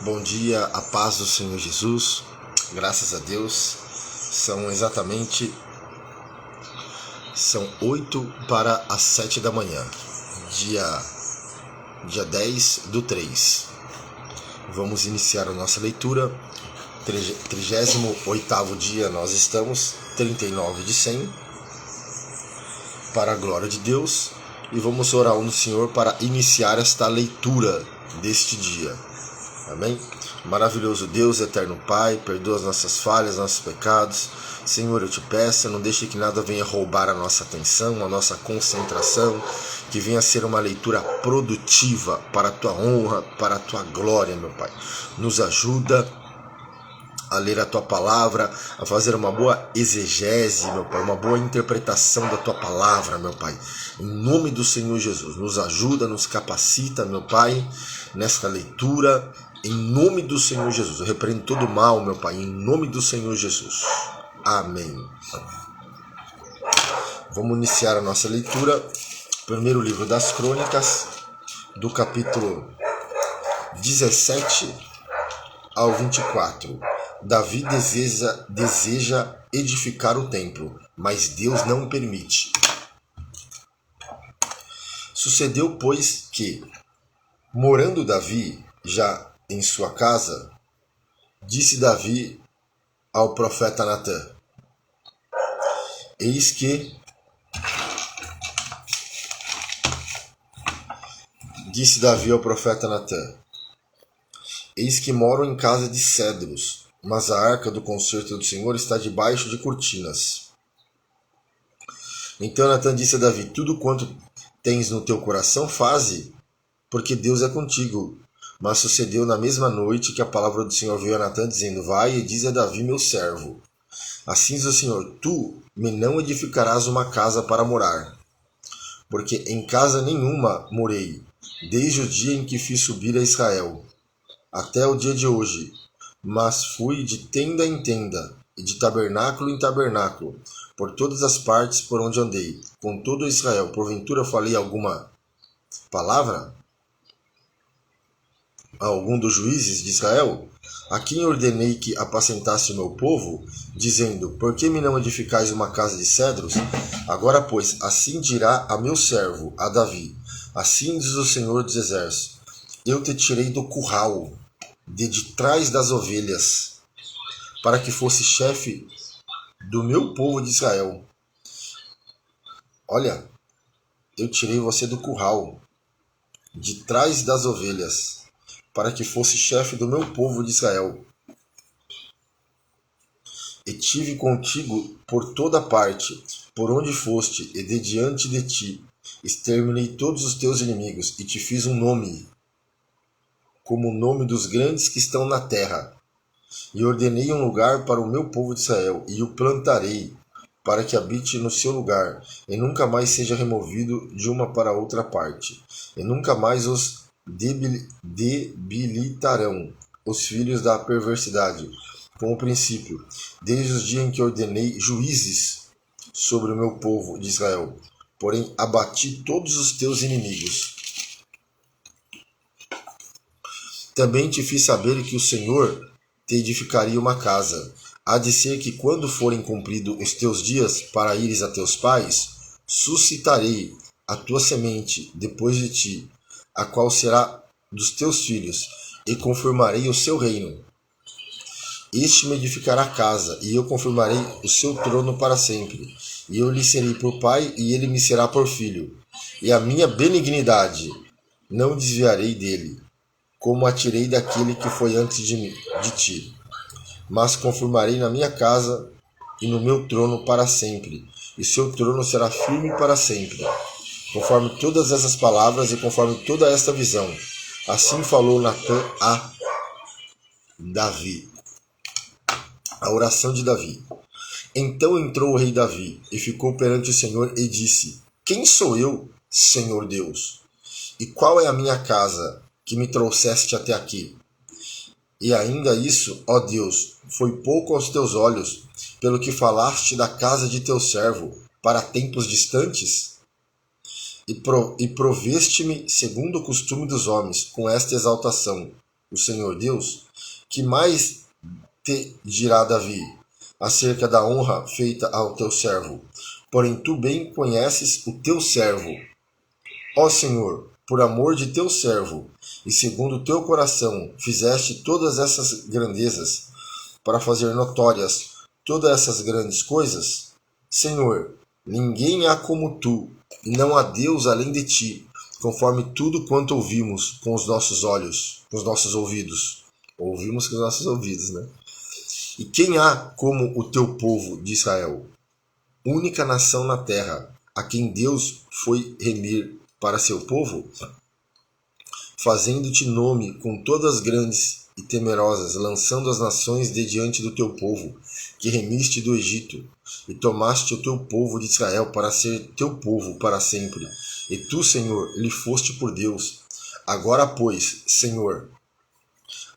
Bom dia, a paz do Senhor Jesus, graças a Deus. São 8 para as 7 da manhã, dia 10/3. Vamos iniciar a nossa leitura, 38º dia nós estamos, 39 de 100, para a glória de Deus, e vamos orar no Senhor para iniciar esta leitura deste dia. Amém? Maravilhoso Deus, eterno Pai, perdoa as nossas falhas, nossos pecados. Senhor, eu te peço, não deixe que nada venha roubar a nossa atenção, a nossa concentração, que venha ser uma leitura produtiva para a tua honra, para a tua glória, meu Pai. Nos ajuda a ler a tua palavra, a fazer uma boa exegese, meu Pai, uma boa interpretação da tua palavra, meu Pai. Em nome do Senhor Jesus, nos ajuda, nos capacita, meu Pai, nesta leitura, em nome do Senhor Jesus. Eu repreendo todo o mal, meu Pai, em nome do Senhor Jesus. Amém. Vamos iniciar a nossa leitura. Primeiro livro das Crônicas, do capítulo 17 ao 24. Davi deseja edificar o templo, mas Deus não permite. Sucedeu, pois, que, morando Davi já em sua casa, disse Davi ao profeta Natã: Eis que moro em casa de cedros, mas a arca do concerto do Senhor está debaixo de cortinas. Então Natã disse a Davi: Tudo quanto tens no teu coração, faze, porque Deus é contigo. Mas sucedeu na mesma noite que a palavra do Senhor veio a Natã, dizendo: Vai e diz a Davi, meu servo: Assim diz o Senhor, tu me não edificarás uma casa para morar, porque em casa nenhuma morei, desde o dia em que fiz subir a Israel, até o dia de hoje, mas fui de tenda em tenda, e de tabernáculo em tabernáculo, por todas as partes por onde andei, com todo Israel. Porventura falei alguma palavra a algum dos juízes de Israel, a quem ordenei que apacentasse o meu povo, dizendo: Por que me não edificais uma casa de cedros? Agora, pois, assim dirá a meu servo, a Davi: Assim diz o Senhor dos Exércitos: Eu te tirei do curral, de trás das ovelhas, para que fosse chefe do meu povo de Israel. Olha, eu tirei você do curral, de trás das ovelhas, para que fosse chefe do meu povo de Israel. E tive contigo por toda parte, por onde foste, e de diante de ti exterminei todos os teus inimigos, e te fiz um nome, como o nome dos grandes que estão na terra. E ordenei um lugar para o meu povo de Israel, e o plantarei, para que habite no seu lugar, e nunca mais seja removido de uma para outra parte. E nunca mais os debilitarão os filhos da perversidade, com o princípio, desde os dias em que ordenei juízes sobre o meu povo de Israel. Porém, abati todos os teus inimigos. Também te fiz saber que o Senhor te edificaria uma casa. Há de ser que, quando forem cumpridos os teus dias para ires a teus pais, suscitarei a tua semente depois de ti, a qual será dos teus filhos, e confirmarei o seu reino. Este me edificará casa, e eu confirmarei o seu trono para sempre. E eu lhe serei por pai, e ele me será por filho. E a minha benignidade não desviarei dele, como a tirei daquele que foi antes de ti. Mas confirmarei na minha casa e no meu trono para sempre, e seu trono será firme para sempre. Conforme todas essas palavras e conforme toda esta visão, assim falou Natã a Davi. A oração de Davi. Então entrou o rei Davi e ficou perante o Senhor e disse: Quem sou eu, Senhor Deus? E qual é a minha casa que me trouxeste até aqui? E ainda isso, ó Deus, foi pouco aos teus olhos, pelo que falaste da casa de teu servo para tempos distantes? E proveste-me segundo o costume dos homens, com esta exaltação: o Senhor Deus? Que mais te dirá Davi acerca da honra feita ao teu servo? Porém tu bem conheces o teu servo. Ó Senhor, por amor de teu servo, e segundo o teu coração, fizeste todas essas grandezas, para fazer notórias todas essas grandes coisas? Senhor, ninguém há como tu, e não há Deus além de ti, conforme tudo quanto ouvimos com os nossos olhos, com os nossos ouvidos. Ouvimos com os nossos ouvidos, né? E quem há como o teu povo de Israel? Única nação na terra, a quem Deus foi remir para seu povo, fazendo-te nome com todas grandes e temerosas, lançando as nações de diante do teu povo, que remiste do Egito, e tomaste o teu povo de Israel para ser teu povo para sempre. E tu, Senhor, lhe foste por Deus. Agora, pois, Senhor,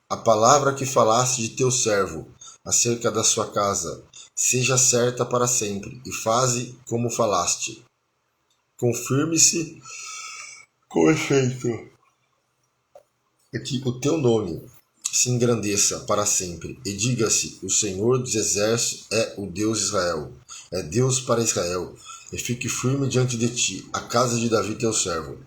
a palavra que falaste de teu servo acerca da sua casa seja certa para sempre, e faze como falaste. Confirme-se com efeito, e que o teu nome se engrandeça para sempre, e diga-se: o Senhor dos Exércitos é o Deus de Israel, é Deus para Israel, e fique firme diante de ti, a casa de Davi teu servo.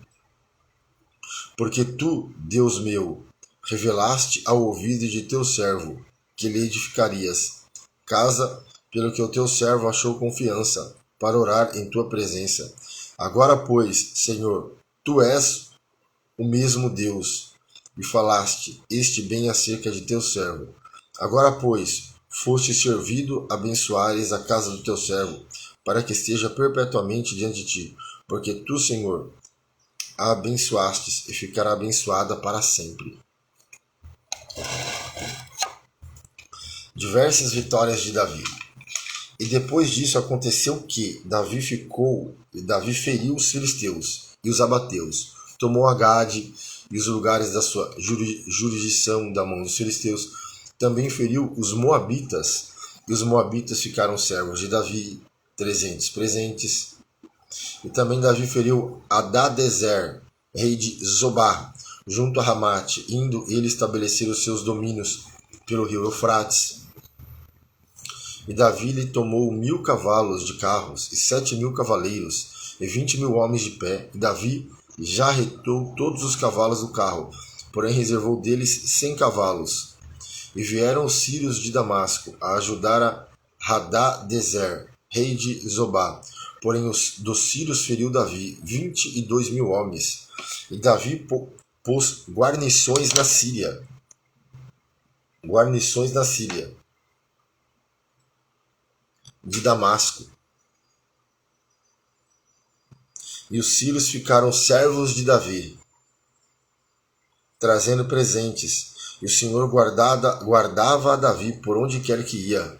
Porque tu, Deus meu, revelaste ao ouvido de teu servo que lhe edificarias casa, pelo que o teu servo achou confiança, para orar em tua presença. Agora, pois, Senhor, tu és o mesmo Deus, e falaste este bem acerca de teu servo. Agora, pois, foste servido, abençoares a casa do teu servo, para que esteja perpetuamente diante de ti, porque tu, Senhor, a abençoastes e ficará abençoada para sempre. Diversas vitórias de Davi. E depois disso aconteceu que Davi feriu os filisteus e os abateu, tomou Agade e os lugares da sua jurisdição da mão dos filisteus, também feriu os moabitas, e os moabitas ficaram servos de Davi, 300 presentes. E também Davi feriu Hadadezer, rei de Zobá, junto a Ramate, indo ele estabelecer os seus domínios pelo rio Eufrates. E Davi lhe tomou 1000 cavalos de carros, e 7.000 cavaleiros, e 20.000 homens de pé. E Davi já retou todos os cavalos do carro, porém reservou deles 100 cavalos. E vieram os sírios de Damasco a ajudar a Hadadezer, rei de Zobá. Porém dos sírios feriu Davi 22.000 homens. E Davi pôs guarnições na Síria. De Damasco. E os sírios ficaram servos de Davi, trazendo presentes. E o Senhor guardava a Davi por onde quer que ia.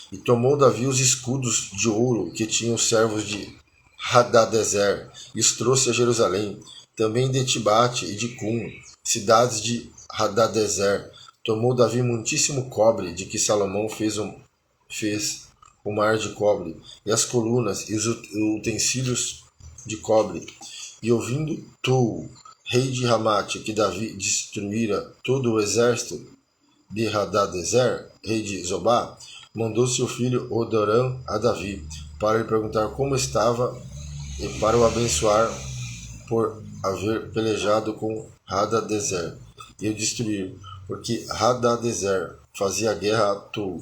E tomou Davi os escudos de ouro que tinham os servos de Hadadezer, e os trouxe a Jerusalém, também de Tibate e de Cum, cidades de Hadadezer. Tomou Davi muitíssimo cobre, de que Salomão fez o mar de cobre, e as colunas e os utensílios de cobre. E ouvindo Tou, rei de Ramate, que Davi destruíra todo o exército de Hadadezer, rei de Zobá, mandou seu filho Odoram a Davi, para lhe perguntar como estava e para o abençoar por haver pelejado com Hadadezer e o destruir, porque Hadadezer fazia guerra a Tou,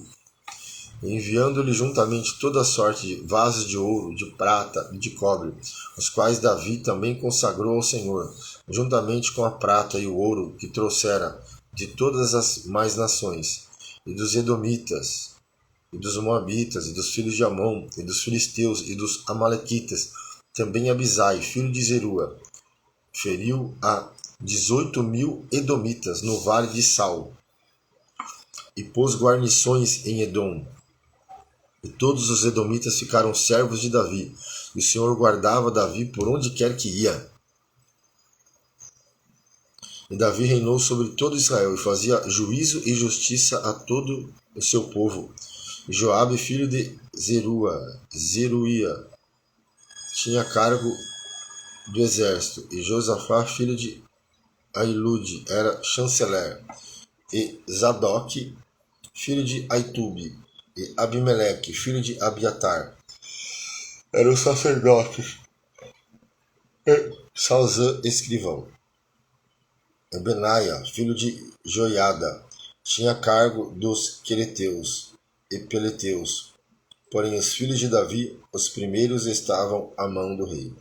enviando-lhe juntamente toda sorte de vasos de ouro, de prata e de cobre, os quais Davi também consagrou ao Senhor, juntamente com a prata e o ouro que trouxera de todas as mais nações, e dos Edomitas, e dos Moabitas, e dos filhos de Amon, e dos filisteus, e dos Amalequitas. Também Abisai, filho de Zerua, feriu a 18.000 Edomitas no vale de Sal, e pôs guarnições em Edom. E todos os edomitas ficaram servos de Davi, e o Senhor guardava Davi por onde quer que ia. E Davi reinou sobre todo Israel, e fazia juízo e justiça a todo o seu povo. E Joabe, filho de Zeruia, tinha cargo do exército, e Josafá, filho de Ailud era chanceler, e Zadok, filho de Aitube, e Abimeleque, filho de Abiatar, eram sacerdotes, e Salzã, escrivão. E Benaia, filho de Joiada, tinha cargo dos quereteus e peleteus. Porém, os filhos de Davi, os primeiros, estavam à mão do rei.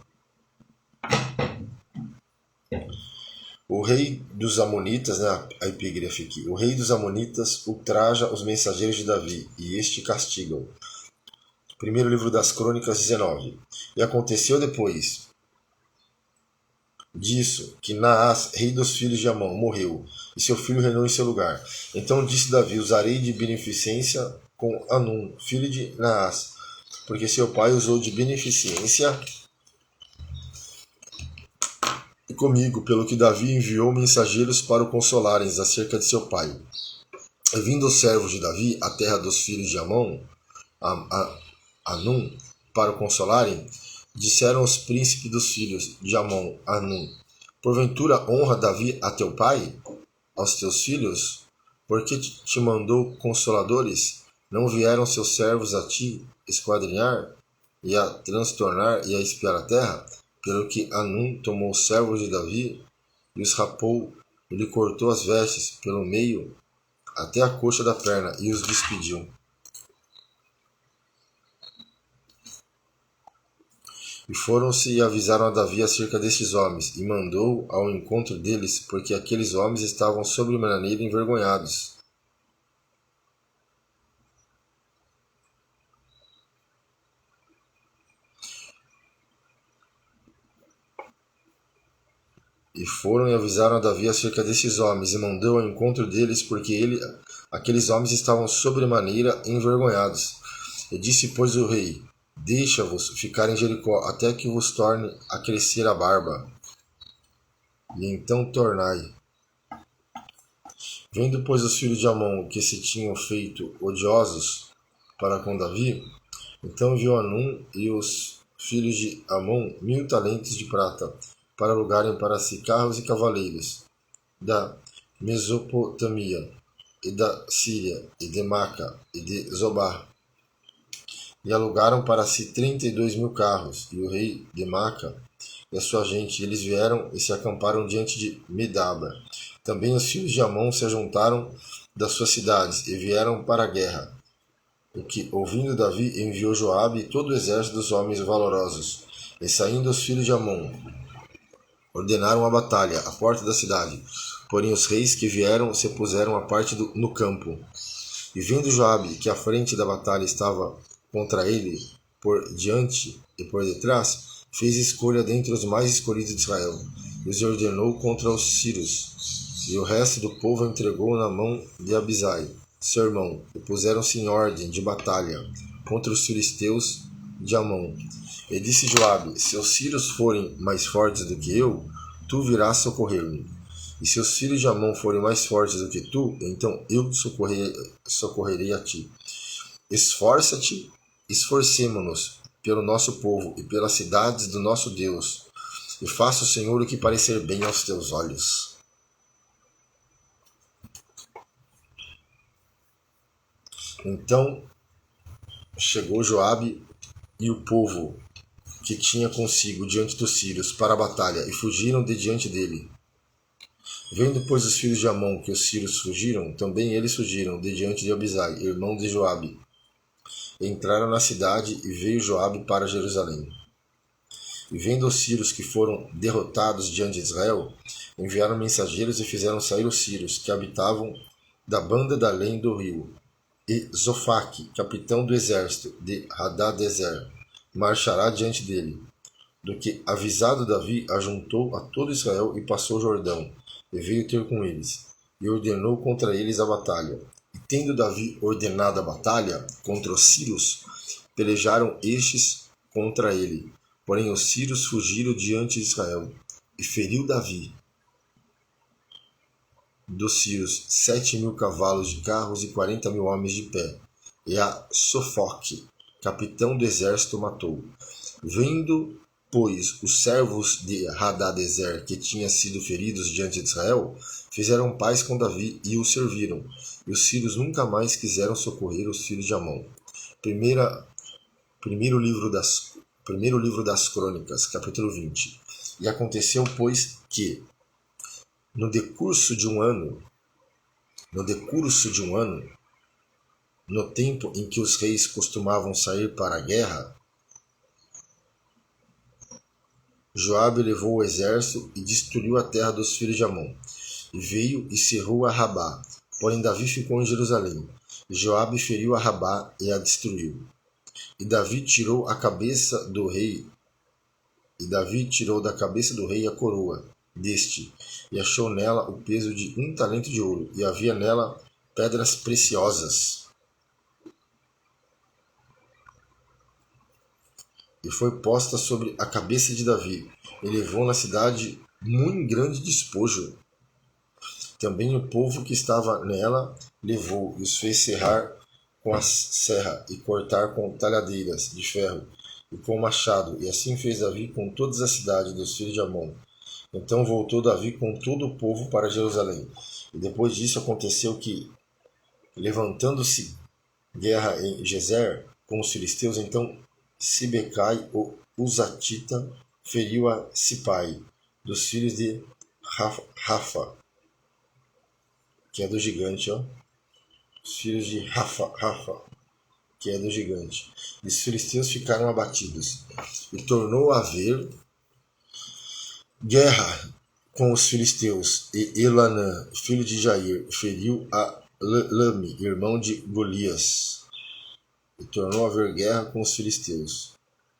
O rei dos Amonitas, né, a epígrafe aqui, o rei dos Amonitas ultraja os mensageiros de Davi, e este castigam. Primeiro livro das Crônicas 19. E aconteceu depois disso que Naás, rei dos filhos de Amon, morreu, e seu filho reinou em seu lugar. Então disse Davi: usarei de beneficência com Anum, filho de Naás, porque seu pai usou de beneficência comigo, pelo que Davi enviou mensageiros para o consolarem acerca de seu pai. E vindo os servos de Davi à terra dos filhos de Amon, Anum, para o consolarem, disseram os príncipes dos filhos de Amon, Anum: porventura honra Davi a teu pai, aos teus filhos? Porque te mandou consoladores? Não vieram seus servos a ti esquadrinhar, e a transtornar e a espiar a terra? Pelo que Anum tomou os servos de Davi e os rapou, e lhe cortou as vestes pelo meio até a coxa da perna, e os despediu. E foram-se e avisaram a Davi acerca destes homens, e mandou ao encontro deles, porque aqueles homens estavam sobremaneira envergonhados. E foram e avisaram a Davi acerca desses homens, e mandou ao encontro deles, porque aqueles homens estavam sobremaneira envergonhados. E disse, pois, o rei: deixa-vos ficar em Jericó, até que vos torne a crescer a barba, e então tornai. Vendo, pois, os filhos de Amon que se tinham feito odiosos para com Davi, então enviou Anum e os filhos de Amon 1000 talentos de prata, para alugarem para si carros e cavaleiros da Mesopotâmia, e da Síria, e de Maca, e de Zobar. E alugaram para si 32.000 carros, e o rei de Maca e a sua gente, eles vieram e se acamparam diante de Medaba. Também os filhos de Amon se ajuntaram das suas cidades, e vieram para a guerra. O que, ouvindo Davi, enviou Joabe e todo o exército dos homens valorosos. E saindo os filhos de Amon, ordenaram a batalha à porta da cidade. Porém os reis que vieram se puseram à parte no campo. E vendo Joabe que a frente da batalha estava contra ele, por diante e por detrás, fez escolha dentre os mais escolhidos de Israel, e os ordenou contra os sírios. E o resto do povo entregou na mão de Abisai, seu irmão, e puseram-se em ordem de batalha contra os filisteus de Amon. E disse Joabe: se os sírios forem mais fortes do que eu, tu virás socorrer-me. E se os filhos de Amon forem mais fortes do que tu, então eu socorrerei a ti. Esforça-te, esforcemo-nos pelo nosso povo e pelas cidades do nosso Deus, e faça o Senhor o que parecer bem aos teus olhos. Então chegou Joabe e o povo que tinha consigo diante dos sírios para a batalha, e fugiram de diante dele. Vendo, pois, os filhos de Amon que os sírios fugiram, também eles fugiram de diante de Abisai, irmão de Joabe. Entraram na cidade, e veio Joabe para Jerusalém. E vendo os sírios que foram derrotados diante de Israel, enviaram mensageiros e fizeram sair os sírios que habitavam da banda da além do rio. E Zofaque, capitão do exército de Hadadezer, marchará diante dele. Do que, avisado Davi, ajuntou a todo Israel e passou o Jordão, e veio ter com eles, e ordenou contra eles a batalha. E tendo Davi ordenado a batalha contra os sírios, pelejaram estes contra ele. Porém os sírios fugiram diante de Israel, e feriu Davi dos sírios 7.000 cavalos de carros e 40.000 homens de pé. E a Sofoque, capitão do exército, matou. Vendo pois, os servos de Hadadezer, que tinham sido feridos diante de Israel, fizeram paz com Davi e o serviram. E os sírios nunca mais quiseram socorrer os filhos de Amon. Primeiro livro das Crônicas, capítulo 20. E aconteceu, pois, que, no decurso de um ano, no tempo em que os reis costumavam sair para a guerra, Joabe levou o exército e destruiu a terra dos filhos de Amon, e veio e cerrou a Rabá. Porém Davi ficou em Jerusalém, e Joabe feriu a Rabá e a destruiu. E Davi tirou da cabeça do rei a coroa deste, e achou nela o peso de 1 talento de ouro, e havia nela pedras preciosas. E foi posta sobre a cabeça de Davi, e levou na cidade muito grande despojo. Também o povo que estava nela levou, e os fez serrar com a serra, e cortar com talhadeiras de ferro, e com machado, e assim fez Davi com todas as cidades dos filhos de Amon. Então voltou Davi com todo o povo para Jerusalém. E depois disso aconteceu que, levantando-se guerra em Gezer com os filisteus, então Sibecai, o Uzatita, feriu a Sipai, dos filhos de Rafa, que é do gigante, ó. Os filhos de Rafa, que é do gigante. E os filisteus ficaram abatidos. E tornou a haver guerra com os filisteus. E Elanã, filho de Jair, feriu a Lame, irmão de Golias. E tornou a haver guerra com os filisteus.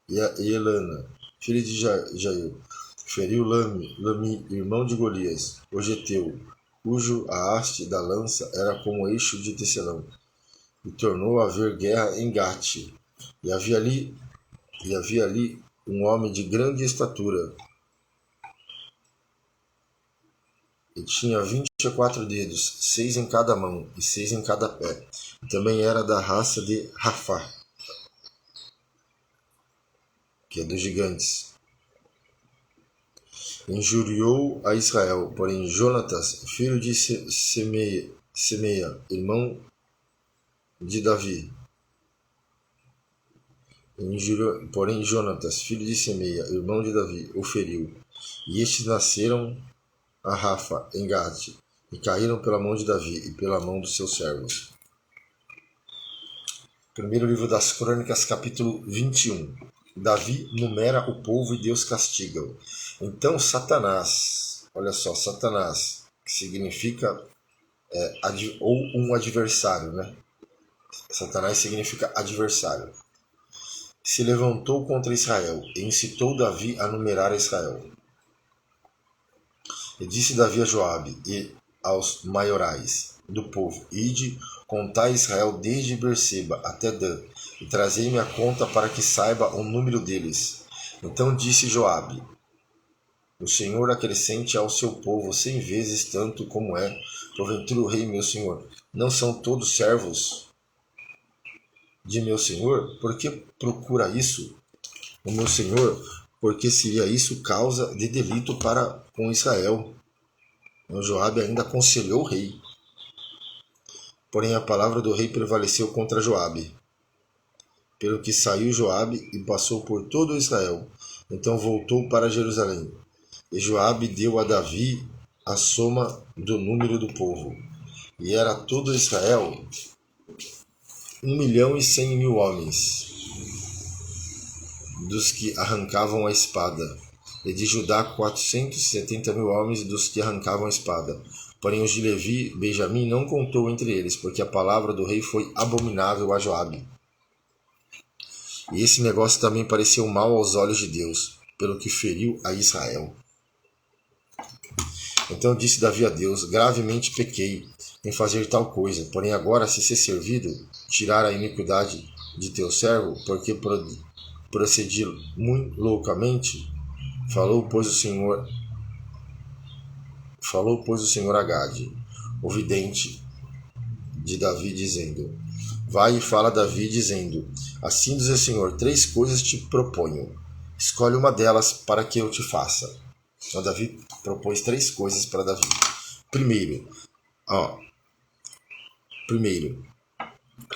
E a Elana, filho de Jair, feriu Lame, irmão de Golias, o geteu, cujo a haste da lança era como eixo de tecelão. E tornou a haver guerra em Gate. E havia ali um homem de grande estatura, e tinha 24 dedos, 6 em cada mão e 6 em cada pé. E também era da raça de Rafa, que é dos gigantes. Injuriou a Israel, porém Jonatas, filho de Semeia, irmão de Davi. Porém Jonatas, filho de Semeia, irmão de Davi, o feriu. E estes nasceram a Rafa, em Gate, e caíram pela mão de Davi e pela mão dos seus servos. Primeiro livro das Crônicas, capítulo 21. Davi numera o povo e Deus castiga-o. Então Satanás, olha só, Satanás, que significa ou um adversário, né? Satanás significa adversário. Se levantou contra Israel e incitou Davi a numerar Israel. E disse Davi a Joabe e aos maiorais do povo: Ide, contai Israel desde Berseba até Dan, e trazei-me a conta para que saiba o número deles. Então disse Joabe: O Senhor acrescente ao seu povo 100 vezes tanto como é, porventura o rei meu senhor. Não são todos servos de meu senhor? Por que procura isso o meu senhor? Porque seria isso causa de delito para com Israel. O Joabe ainda aconselhou o rei. Porém a palavra do rei prevaleceu contra Joabe. Pelo que saiu Joabe e passou por todo Israel. Então voltou para Jerusalém. E Joabe deu a Davi a soma do número do povo. E era todo Israel 1.100.000 homens, dos que arrancavam a espada, e de Judá 470.000 homens dos que arrancavam a espada. Porém os de Levi, Benjamim, não contou entre eles, porque a palavra do rei foi abominável a Joabe. E esse negócio também pareceu mal aos olhos de Deus, pelo que feriu a Israel. Então disse Davi a Deus: Gravemente pequei em fazer tal coisa, porém agora, se ser servido, tirar a iniquidade de teu servo, porque procedi muito loucamente. Falou, pois, o Senhor a Gade, o vidente de Davi, dizendo: Vai e fala a Davi, dizendo: Assim diz o Senhor, 3 coisas te proponho. Escolhe uma delas para que eu te faça. Então Davi propôs 3 coisas para Davi. Primeiro,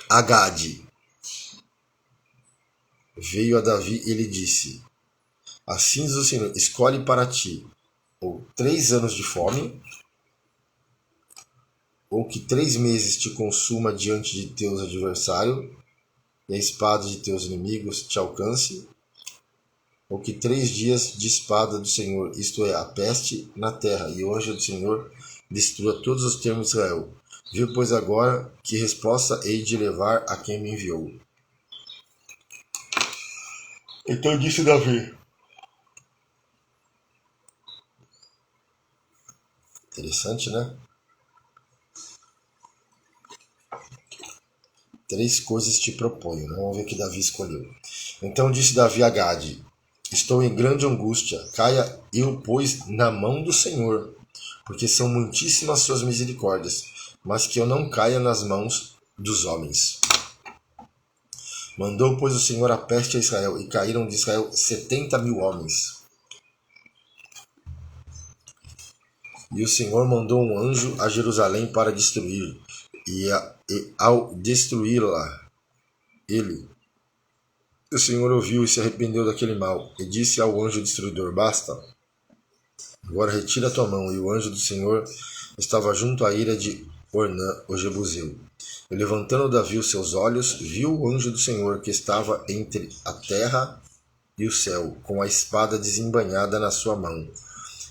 Agade veio a Davi e lhe disse: assim diz o Senhor, escolhe para ti ou 3 anos de fome, ou que 3 meses te consuma diante de teus adversários, e a espada de teus inimigos te alcance, ou que 3 dias de espada do Senhor, isto é, a peste na terra, e o anjo do Senhor destrua todos os termos de Israel. Viu, pois, agora que resposta hei de levar a quem me enviou. Então disse Davi. Interessante, né? 3 coisas te proponho, né? Vamos ver o que Davi escolheu. Então disse Davi a Gade: estou em grande angústia, caia eu, pois, na mão do Senhor, porque são muitíssimas suas misericórdias, mas que eu não caia nas mãos dos homens. Mandou, pois, o Senhor a peste a Israel, e caíram de Israel 70.000 homens. E o Senhor mandou um anjo a Jerusalém para destruir, e ao destruí-la, o Senhor ouviu e se arrependeu daquele mal, e disse ao anjo destruidor: basta, agora retira a tua mão. E o anjo do Senhor estava junto à ira de Ornã, o Jebuseu. E levantando Davi os seus olhos, viu o anjo do Senhor que estava entre a terra e o céu, com a espada desembainhada na sua mão,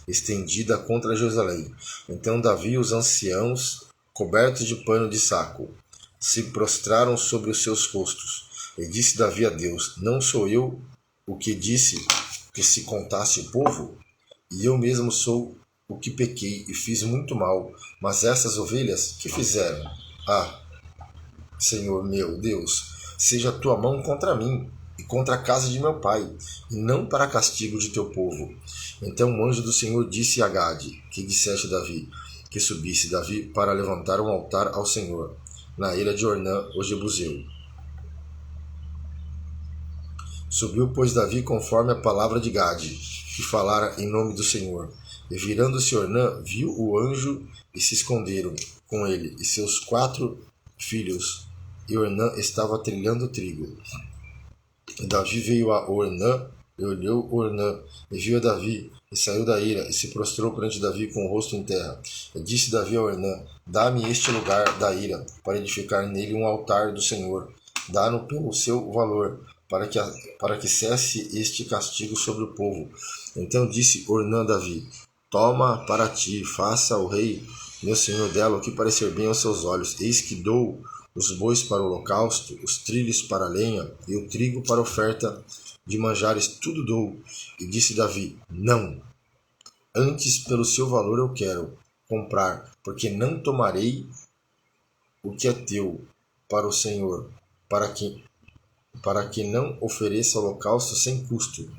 estendida contra Jerusalém. Então Davi e os anciãos, cobertos de pano de saco, se prostraram sobre os seus rostos. E disse Davi a Deus: não sou eu o que disse que se contasse o povo? E eu mesmo sou o que pequei e fiz muito mal. Mas essas ovelhas, que fizeram? Ah, Senhor meu Deus, seja a tua mão contra mim e contra a casa de meu pai, e não para castigo de teu povo. Então o anjo do Senhor disse a Gade: que disseste a Davi? Que subisse Davi para levantar um altar ao Senhor, na ilha de Ornã, o Jebuseu. Subiu, pois, Davi conforme a palavra de Gade, que falara em nome do Senhor. E virando-se Ornã, viu o anjo, e se esconderam com ele e seus 4 filhos. E Ornã estava trilhando trigo. E Davi veio a Ornã, e olhou Ornã, e viu a Davi, e saiu da ira, e se prostrou perante Davi com o rosto em terra. E disse Davi a Ornã: dá-me este lugar da ira, para edificar nele um altar do Senhor. Dá-no pelo seu valor, para que cesse este castigo sobre o povo. Então disse Ornã a Davi: toma para ti, faça o rei, meu senhor, dela o que parecer bem aos seus olhos. Eis que dou os bois para o holocausto, os trilhos para a lenha, e o trigo para a oferta de manjares, tudo dou. E disse Davi: não, antes pelo seu valor eu quero comprar, porque não tomarei o que é teu para o Senhor, para que não ofereça holocausto sem custo.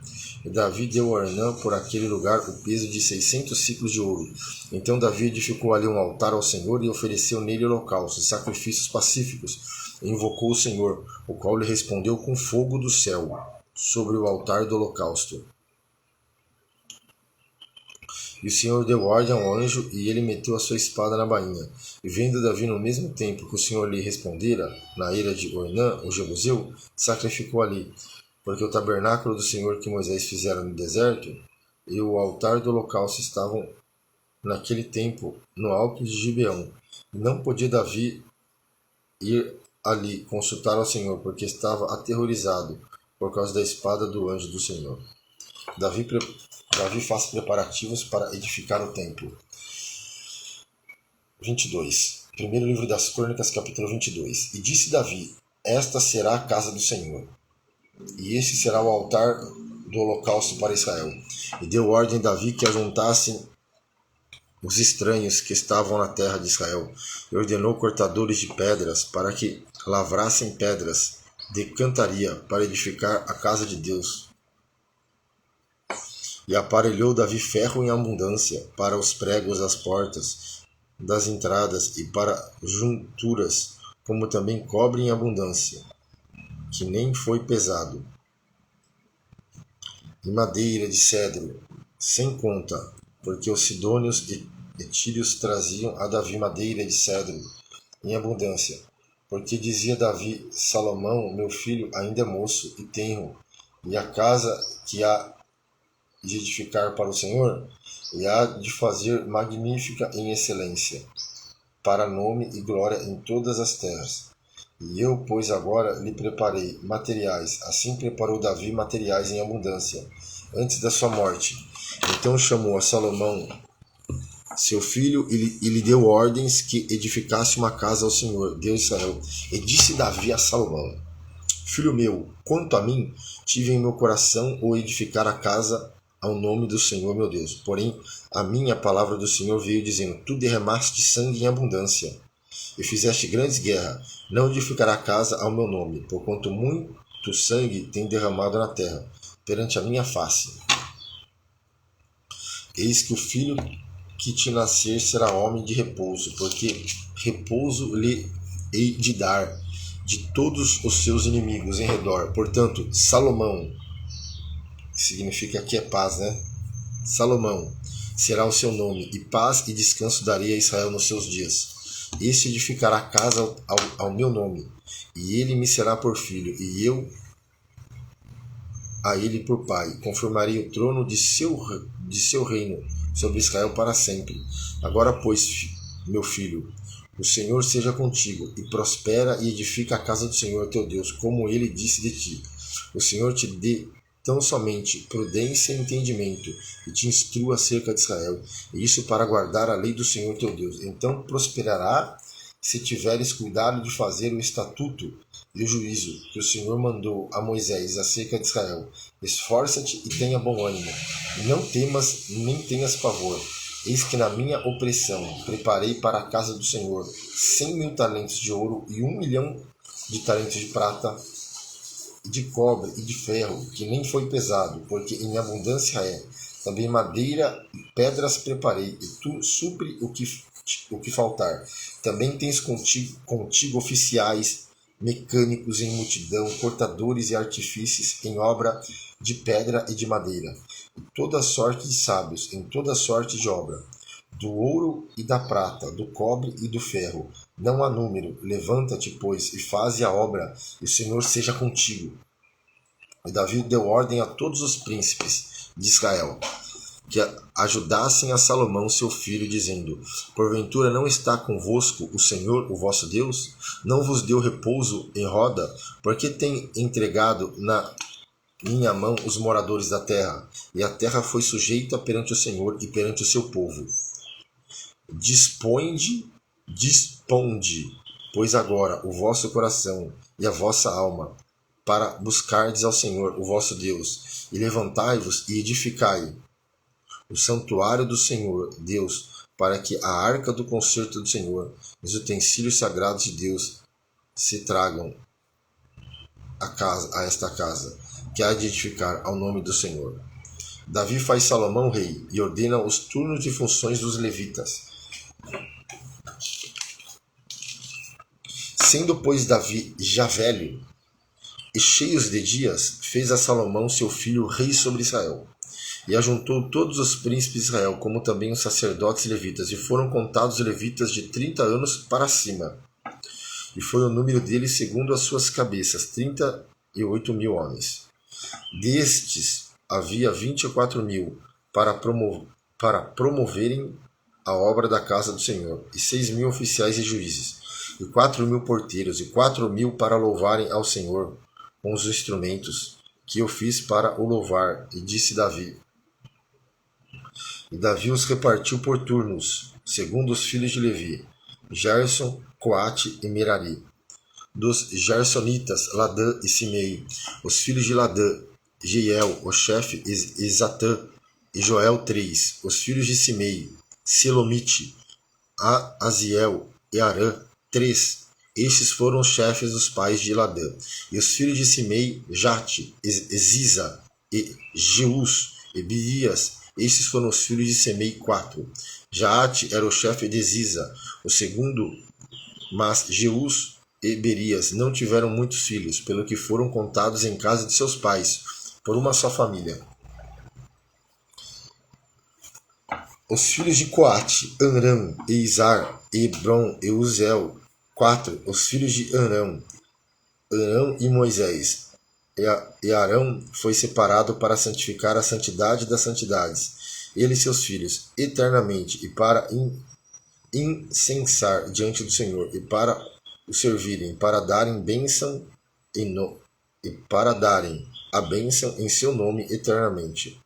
E Davi deu a Ornã por aquele lugar o peso de 600 ciclos de ouro. Então Davi edificou ali um altar ao Senhor e ofereceu nele holocaustos, sacrifícios pacíficos. E invocou o Senhor, o qual lhe respondeu com fogo do céu sobre o altar do holocausto. E o Senhor deu ordem ao anjo, e ele meteu a sua espada na bainha. E vendo Davi no mesmo tempo que o Senhor lhe respondera, na ira de Ornã, o Jebuseu, sacrificou ali, porque o tabernáculo do Senhor que Moisés fizera no deserto e o altar do holocausto estavam naquele tempo no alto de Gibeão. E não podia Davi ir ali consultar ao Senhor, porque estava aterrorizado por causa da espada do anjo do Senhor. Davi faz preparativos para edificar o templo. 22. Primeiro livro das Crônicas, capítulo 22. E disse Davi: esta será a casa do Senhor, e este será o altar do holocausto para Israel. E deu ordem Davi que ajuntassem os estranhos que estavam na terra de Israel, e ordenou cortadores de pedras para que lavrassem pedras de cantaria para edificar a casa de Deus. E aparelhou Davi ferro em abundância para os pregos das portas das entradas e para junturas, como também cobre em abundância, que nem foi pesado. e madeira de cedro, sem conta, porque os sidônios e etíreos traziam a Davi madeira de cedro em abundância. Porque dizia Davi: Salomão, meu filho, ainda é moço e tenro, e a casa que há de edificar para o Senhor, e há de fazer magnífica em excelência, para nome e glória em todas as terras. E eu, pois, agora lhe preparei materiais, assim preparou Davi materiais em abundância, antes da sua morte. Então chamou a Salomão, seu filho, e lhe deu ordens que edificasse uma casa ao Senhor, Deus de Israel. E disse Davi a Salomão: Filho meu, quanto a mim, tive em meu coração o edificar a casa ao nome do Senhor meu Deus. Porém, a minha palavra do Senhor veio dizendo: Tu derramaste sangue em abundância, e fizeste grandes guerras. Não edificará a casa ao meu nome, porquanto muito sangue tem derramado na terra, perante a minha face. Eis que o filho que te nascer será homem de repouso, porque repouso lhe hei de dar de todos os seus inimigos em redor. Portanto, Salomão, significa que é paz, né? Salomão será o seu nome, e paz e descanso darei a Israel nos seus dias. Este edificará casa ao meu nome, e ele me será por filho, e eu a ele por pai. Confirmarei o trono de seu reino sobre Israel para sempre. Agora, pois, meu filho, o Senhor seja contigo, e prospera e edifica a casa do Senhor teu Deus, como ele disse de ti. O Senhor te dê tão somente prudência e entendimento, e te instrua acerca de Israel, e isso para guardar a lei do Senhor teu Deus. Então prosperará, se tiveres cuidado de fazer o estatuto e o juízo que o Senhor mandou a Moisés acerca de Israel. Esforça-te e tenha bom ânimo, e não temas nem tenhas pavor. Eis que na minha opressão preparei para a casa do Senhor 100.000 talentos de ouro e 1.000.000 de talentos de prata, de cobre e de ferro, que nem foi pesado, porque em abundância é. Também madeira e pedras preparei, e tu supre o que faltar. Também tens contigo oficiais, mecânicos em multidão, cortadores e artífices em obra de pedra e de madeira, e toda sorte de sábios em toda sorte de obra, do ouro e da prata, do cobre e do ferro. Não há número. Levanta-te, pois, e faze a obra, e o Senhor seja contigo. E Davi deu ordem a todos os príncipes de Israel que ajudassem a Salomão seu filho, dizendo: Porventura não está convosco o Senhor, o vosso Deus? Não vos deu repouso em roda? Porque tem entregado na minha mão os moradores da terra? E a terra foi sujeita perante o Senhor e perante o seu povo. Disponde, pois agora o vosso coração e a vossa alma para buscardes ao Senhor, o vosso Deus, e levantai-vos e edificai o santuário do Senhor Deus, para que a arca do concerto do Senhor e os utensílios sagrados de Deus se tragam a esta casa, que há de edificar ao nome do Senhor. Davi faz Salomão rei e ordena os turnos e funções dos levitas. Sendo, pois, Davi já velho e cheios de dias, fez a Salomão seu filho rei sobre Israel. E ajuntou todos os príncipes de Israel, como também os sacerdotes levitas, e foram contados levitas de 30 anos para cima. E foi o número deles segundo as suas cabeças, 38.000 homens. Destes havia 24.000 para promoverem a obra da casa do Senhor, e 6.000 oficiais e juízes, e 4.000 porteiros, e 4.000 para louvarem ao Senhor com os instrumentos que eu fiz para o louvar. E disse Davi. E Davi os repartiu por turnos, segundo os filhos de Levi, Gerson, Coate e Merari. Dos Gersonitas, Ladã e Simei, os filhos de Ladã, Jeiel, o chefe, e Zatã, e Joel 3, os filhos de Simei, Selomite, Aziel e Arã 3. Estes foram os chefes dos pais de Ladã. E os filhos de Simei, Jate, Ziza e Jeus e Bias. Estes foram os filhos de Semei 4. Jaate era o chefe de Ziza, o segundo, mas Jeus e Berias não tiveram muitos filhos, pelo que foram contados em casa de seus pais, por uma só família. Os filhos de Coate, Amram, e Izar, Hebron e Uziel. 4. Os filhos de Arão, Arão e Moisés. E Arão foi separado para santificar a santidade das santidades, ele e seus filhos, eternamente, e para incensar diante do Senhor, e para o servirem, para darem bênção e para darem a bênção em seu nome eternamente.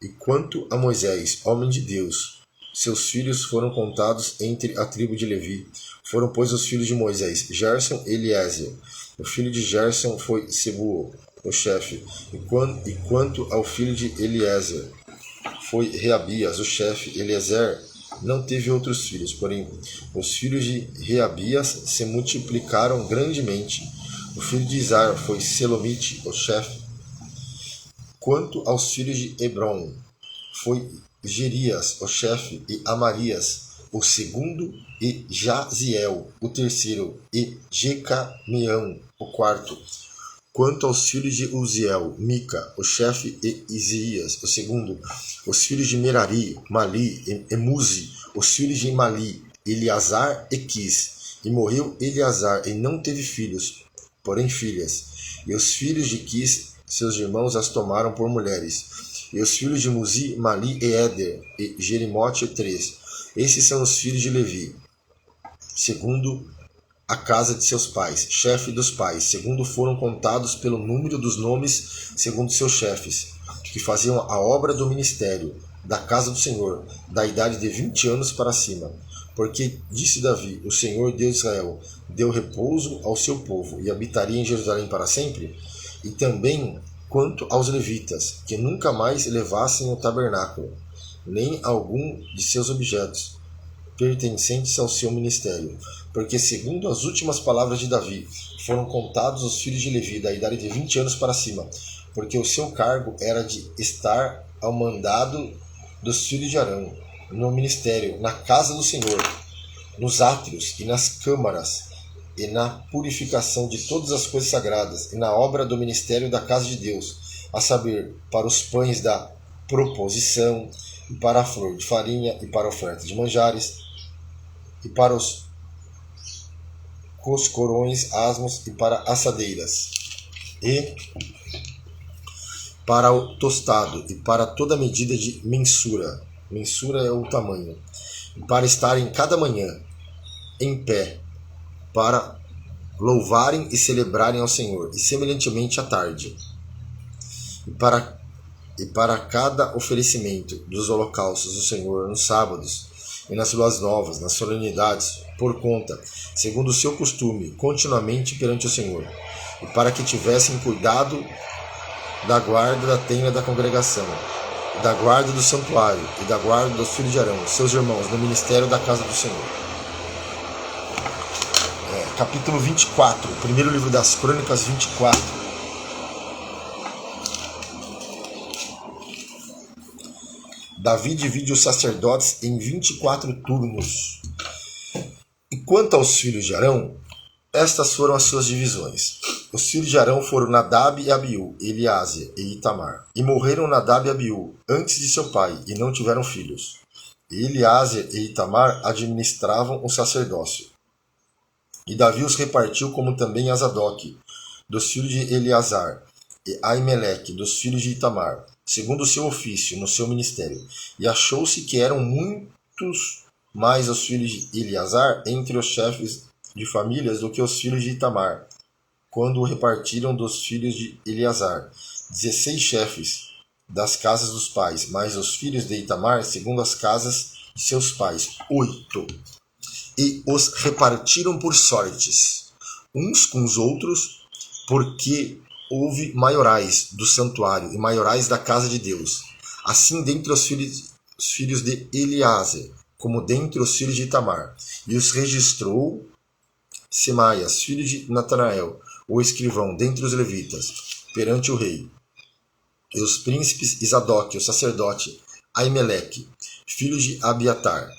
E quanto a Moisés, homem de Deus, seus filhos foram contados entre a tribo de Levi. Foram, pois, os filhos de Moisés, Gerson e Eliezer. O filho de Gerson foi Sebuel, o chefe. E quanto ao filho de Eliezer, foi Reabias, o chefe. Eliezer não teve outros filhos, porém os filhos de Reabias se multiplicaram grandemente. O filho de Izar foi Selomite, o chefe. Quanto aos filhos de Hebron, foi Gerias, o chefe, e Amarias, o segundo, e Jaziel, o terceiro, e Jecameão, o quarto. Quanto aos filhos de Uziel, Mica, o chefe, e Isias, o segundo. Os filhos de Merari, Mali, e Muzi, os filhos de Mali, Eleazar e Quis. E morreu Eleazar, e não teve filhos, porém filhas. E os filhos de Quis, seus irmãos, as tomaram por mulheres. E os filhos de Muzi, Mali e Éder, e Jerimote, 3. Esses são os filhos de Levi, segundo a casa de seus pais, chefe dos pais, segundo foram contados pelo número dos nomes, segundo seus chefes, que faziam a obra do ministério, da casa do Senhor, da idade de 20 anos para cima. Porque disse Davi, o Senhor Deus de Israel deu repouso ao seu povo, e habitaria em Jerusalém para sempre. E também quanto aos levitas, que nunca mais levassem o tabernáculo, nem algum de seus objetos, pertencentes ao seu ministério. Porque, segundo as últimas palavras de Davi, foram contados os filhos de Levi, da idade de 20 anos para cima, porque o seu cargo era de estar ao mandado dos filhos de Arão, no ministério, na casa do Senhor, nos átrios e nas câmaras, e na purificação de todas as coisas sagradas, e na obra do ministério da casa de Deus, a saber, para os pães da proposição, e para a flor de farinha, e para a oferta de manjares, e para os coscorões asmos, e para assadeiras, e para o tostado, e para toda medida de mensura. Mensura é o tamanho. E para estarem cada manhã em pé, para louvarem e celebrarem ao Senhor, e semelhantemente à tarde. E para cada oferecimento dos holocaustos do Senhor nos sábados, e nas luas novas, nas solenidades, por conta, segundo o seu costume, continuamente perante o Senhor, e para que tivessem cuidado da guarda da tenda da congregação, da guarda do santuário, e da guarda dos filhos de Arão, seus irmãos, no ministério da casa do Senhor. Capítulo 24, primeiro livro das Crônicas 24. Davi divide os sacerdotes em 24 turnos. E quanto aos filhos de Arão, estas foram as suas divisões. Os filhos de Arão foram Nadab e Abiú, Eleazer e Itamar. E morreram Nadab e Abiú antes de seu pai, e não tiveram filhos. E Eleazer e Itamar administravam o sacerdócio. E Davi os repartiu, como também a Zadoque, dos filhos de Eleazar, e Aimeleque, dos filhos de Itamar, segundo o seu ofício, no seu ministério. E achou-se que eram muitos mais os filhos de Eleazar entre os chefes de famílias do que os filhos de Itamar, quando o repartiram dos filhos de Eleazar, 16 chefes das casas dos pais, mais os filhos de Itamar, segundo as casas de seus pais, 8. E os repartiram por sortes, uns com os outros, porque houve maiorais do santuário e maiorais da casa de Deus. Assim dentre os filhos de Eleazer, como dentre os filhos de Itamar. E os registrou Semaias, filho de Natanael, o escrivão, dentre os levitas, perante o rei. E os príncipes Zadoque, o sacerdote, Aimeleque, filho de Abiatar,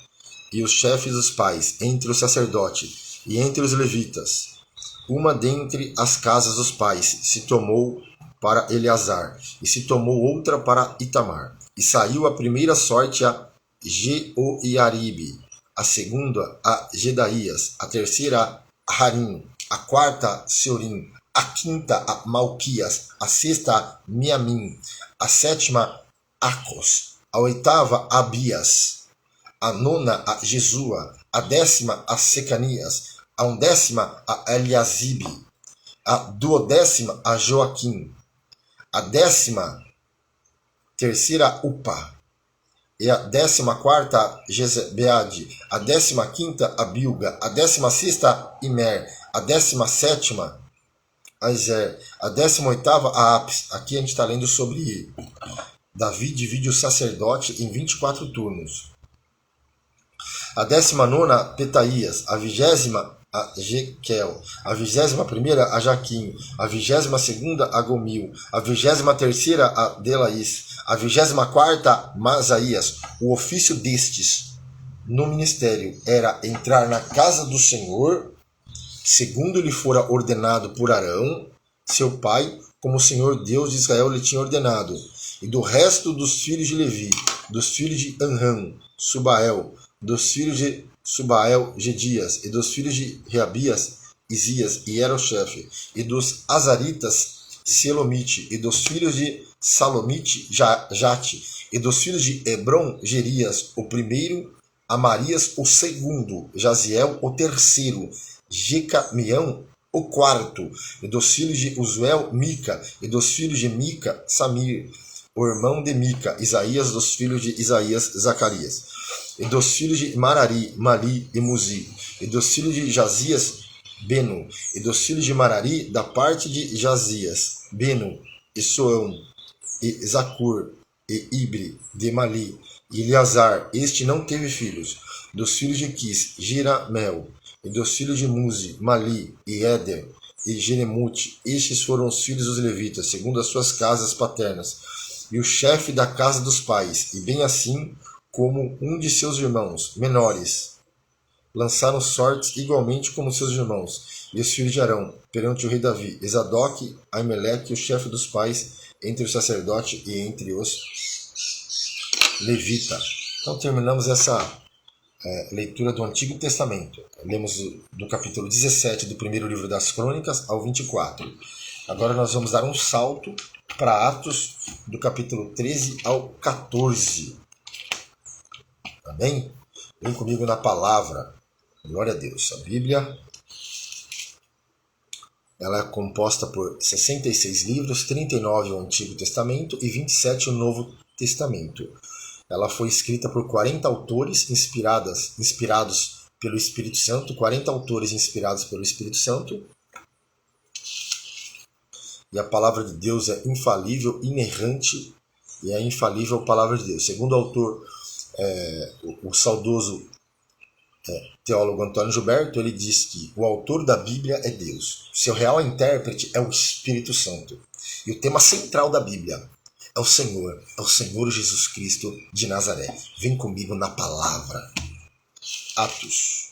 e os chefes dos pais, entre o sacerdote e entre os levitas. Uma dentre as casas dos pais se tomou para Eleazar, e se tomou outra para Itamar. E saiu a primeira sorte a Jeoiaribe, a segunda a Gedaías, a terceira a Harim, a quarta a Seorim, a quinta a Malquias, a sexta a Miamim, a sétima a Acos, a oitava a Abias, a nona a Jesua, a décima a Secanias, a undécima a Eliasibe, a duodécima a Joaquim, a 13ª Upa, e a 14ª Jezebeade, a 15ª a Bilga, a 16ª Imer, a 17ª a Ezer, a 18ª a Apis. Aqui a gente está lendo sobre Davi divide o sacerdote em 24 turnos. A 19ª Petaías, a 20ª a Jequel, a 21ª a Jaquim, a 22ª a Gomil, a 23ª a Delaís, a 24ª a Masaías. O ofício destes no ministério era entrar na casa do Senhor, segundo lhe fora ordenado por Arão, seu pai, como o Senhor Deus de Israel lhe tinha ordenado. E do resto dos filhos de Levi, dos filhos de Anram, Subael, dos filhos de Subael, Gedias, e dos filhos de Reabias, Isias, e era o chefe, e dos Azaritas, Selomite, e dos filhos de Salomite, Jate, e dos filhos de Hebron, Gerias, o primeiro, Amarias, o segundo, Jaziel, o terceiro, Jecamião, o quarto, e dos filhos de Uzuel, Mica, e dos filhos de Mica, Samir, o irmão de Mica, Isaías, dos filhos de Isaías, Zacarias, e dos filhos de Marari, Mali e Muzi, e dos filhos de Jazias, Beno, e dos filhos de Marari, da parte de Jazias, Beno, e Soão, e Zacur, e Ibre, de Mali, e Eleazar, este não teve filhos, dos filhos de Quis, Giramel, e dos filhos de Muzi, Mali, e Éder, e Jeremute, estes foram os filhos dos levitas, segundo as suas casas paternas, e o chefe da casa dos pais, e bem assim como um de seus irmãos, menores, lançaram sortes igualmente como seus irmãos, e os filhos de Arão, perante o rei Davi, Esadoque, Aimeleque, o chefe dos pais, entre o sacerdote e entre os levitas. Então terminamos essa leitura do Antigo Testamento. Lemos do capítulo 17 do primeiro livro das Crônicas ao 24. Agora nós vamos dar um salto para Atos, do capítulo 13 ao 14. Amém? Vem comigo na palavra. Glória a Deus. A Bíblia, ela é composta por 66 livros, 39 o Antigo Testamento e 27 o Novo Testamento. Ela foi escrita por 40 autores inspirados pelo Espírito Santo, 40 autores inspirados pelo Espírito Santo. E a palavra de Deus é infalível, inerrante, e é infalível a palavra de Deus. Segundo o autor, o saudoso teólogo Antônio Gilberto, ele diz que o autor da Bíblia é Deus. Seu real intérprete é o Espírito Santo. E o tema central da Bíblia é o Senhor Jesus Cristo de Nazaré. Vem comigo na palavra. Atos.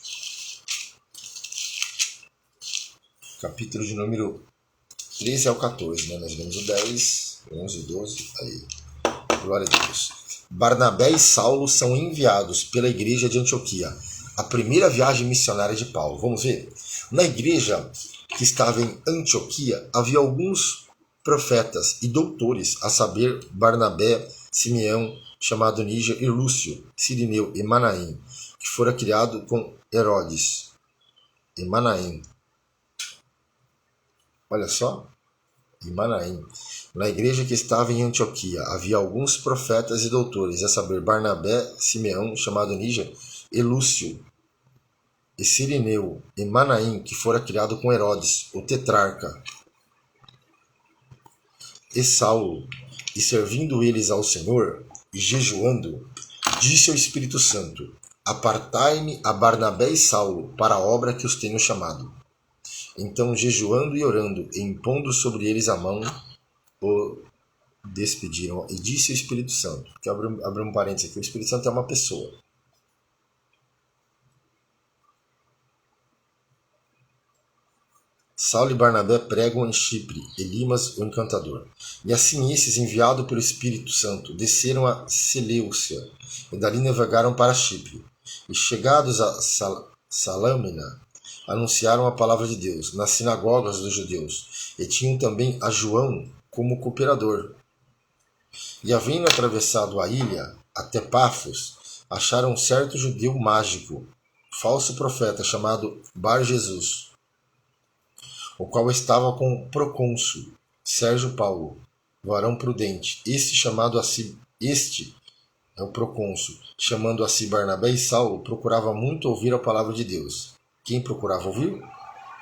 Capítulo de número 13 ao 14, né? Nós lemos o 10, 11, 12, aí. Glória a Deus. Barnabé e Saulo são enviados pela igreja de Antioquia. A primeira viagem missionária de Paulo. Vamos ver? Na igreja que estava em Antioquia, havia alguns profetas e doutores, a saber, Barnabé, Simeão, chamado Níger, e Lúcio, Cirineu e Manaém, que fora criado com Herodes. E Manaém. Olha só. E Manaém. Na igreja que estava em Antioquia, havia alguns profetas e doutores, a saber, Barnabé, Simeão, chamado Níger, e Lúcio, e Cirineu, e Manaém, que fora criado com Herodes, o tetrarca, e Saulo, e servindo eles ao Senhor, e jejuando, disse ao Espírito Santo: Apartai-me a Barnabé e Saulo para a obra que os tenho chamado. Então, jejuando e orando, e impondo sobre eles a mão, o despediram. E disse o Espírito Santo, que abre um parênteses aqui, o Espírito Santo é uma pessoa. Saulo e Barnabé pregam em Chipre, Elimas o encantador. E assim esses, enviados pelo Espírito Santo, desceram a Seleucia, e dali navegaram para Chipre. E chegados a Salâmina, anunciaram a palavra de Deus nas sinagogas dos judeus, e tinham também a João como cooperador. E havendo atravessado a ilha até Pafos, acharam um certo judeu mágico, falso profeta, chamado Bar-Jesus, o qual estava com o procônsul Sérgio Paulo, varão prudente. Este é o procônsul, chamando a si Barnabé e Saulo, procurava muito ouvir a palavra de Deus. Quem procurava ouvir?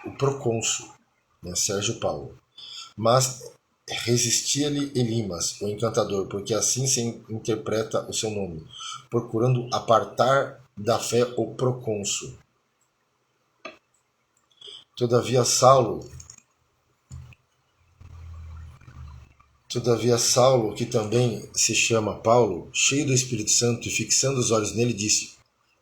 O procônsul, Sérgio Paulo. Mas resistia-lhe Elimas, o encantador, porque assim se interpreta o seu nome, procurando apartar da fé o procônsul. Todavia Saulo, que também se chama Paulo, cheio do Espírito Santo e fixando os olhos nele, disse: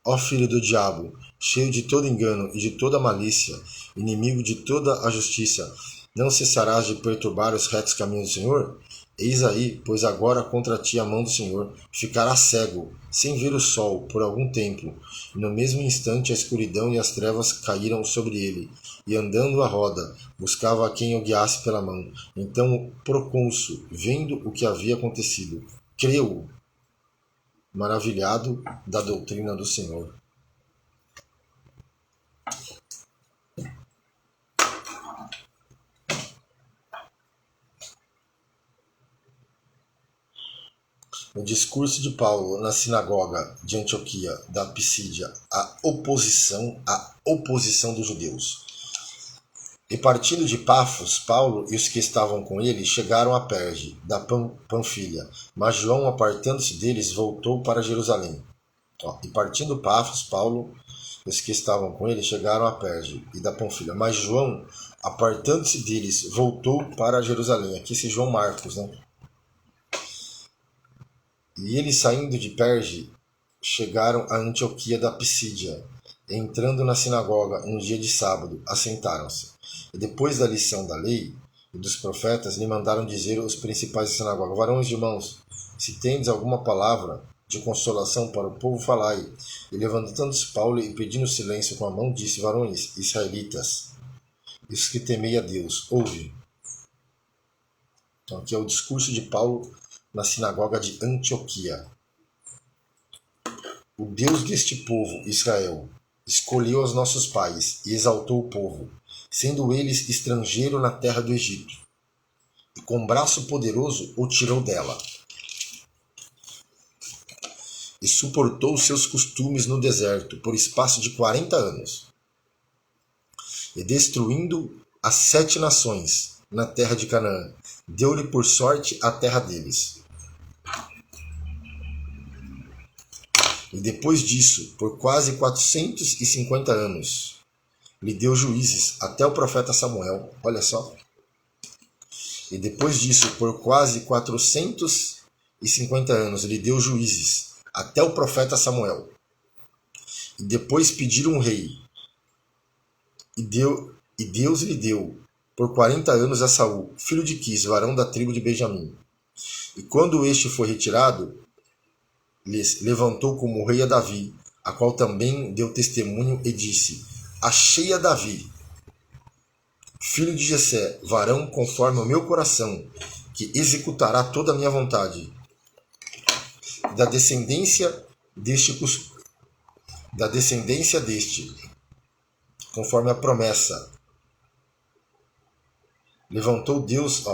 Ó filho do diabo, cheio de todo engano e de toda malícia, inimigo de toda a justiça, não cessarás de perturbar os retos caminhos do Senhor? Eis aí, pois agora contra ti a mão do Senhor ficará cego, sem ver o sol, por algum tempo. E no mesmo instante a escuridão e as trevas caíram sobre ele, e andando à roda, buscava a quem o guiasse pela mão. Então o procônsul, vendo o que havia acontecido, creu, maravilhado da doutrina do Senhor. O discurso de Paulo na sinagoga de Antioquia da Pisídia, a oposição dos judeus. E partindo de Pafos, Paulo e os que estavam com ele chegaram a Perge, da Panfilha, mas João, apartando-se deles, voltou para Jerusalém. E partindo Pafos, Paulo e os que estavam com ele chegaram a Perge e da Panfilha, mas João, apartando-se deles, voltou para Jerusalém. Aqui esse João Marcos, E eles, saindo de Perge, chegaram a Antioquia da Pisídia. Entrando na sinagoga no dia de sábado, assentaram-se. E depois da lição da lei e dos profetas, lhe mandaram dizer os principais da sinagoga: Varões e irmãos, se tendes alguma palavra de consolação para o povo, falai. E levantando-se Paulo e pedindo silêncio com a mão, disse: Varões israelitas, os que temei a Deus, ouve. Então aqui é o discurso de Paulo na sinagoga de Antioquia. O Deus deste povo, Israel, escolheu os nossos pais e exaltou o povo, sendo eles estrangeiro na terra do Egito. E com braço poderoso o tirou dela. E suportou seus costumes no deserto por espaço de 40 anos. E destruindo as 7 nações na terra de Canaã, deu-lhe por sorte a terra deles. E depois disso, por quase 450 anos, lhe deu juízes até o profeta Samuel. Olha só. E depois disso, por quase 450 anos, lhe deu juízes até o profeta Samuel. E depois pediram um rei. E Deus lhe deu por 40 anos a Saul, filho de Quis, varão da tribo de Benjamim. E quando este foi retirado, lhes levantou como rei a Davi, a qual também deu testemunho e disse: Achei a Davi, filho de Jessé, varão conforme o meu coração, que executará toda a minha vontade. Da descendência deste, conforme a promessa, levantou Deus,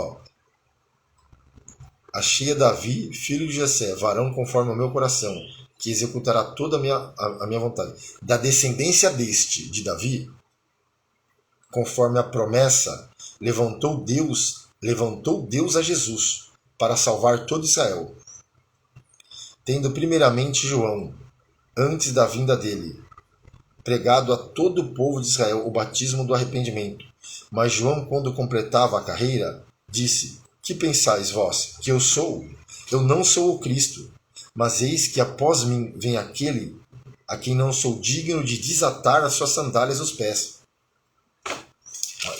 Achei a Davi, filho de Jessé, varão conforme o meu coração, que executará toda a minha vontade. Da descendência de Davi, conforme a promessa, levantou Deus a Jesus para salvar todo Israel, tendo primeiramente João, antes da vinda dele, pregado a todo o povo de Israel o batismo do arrependimento. Mas João, quando completava a carreira, disse: Que pensais vós que eu sou? Eu não sou o Cristo, mas eis que após mim vem aquele a quem não sou digno de desatar as suas sandálias dos pés.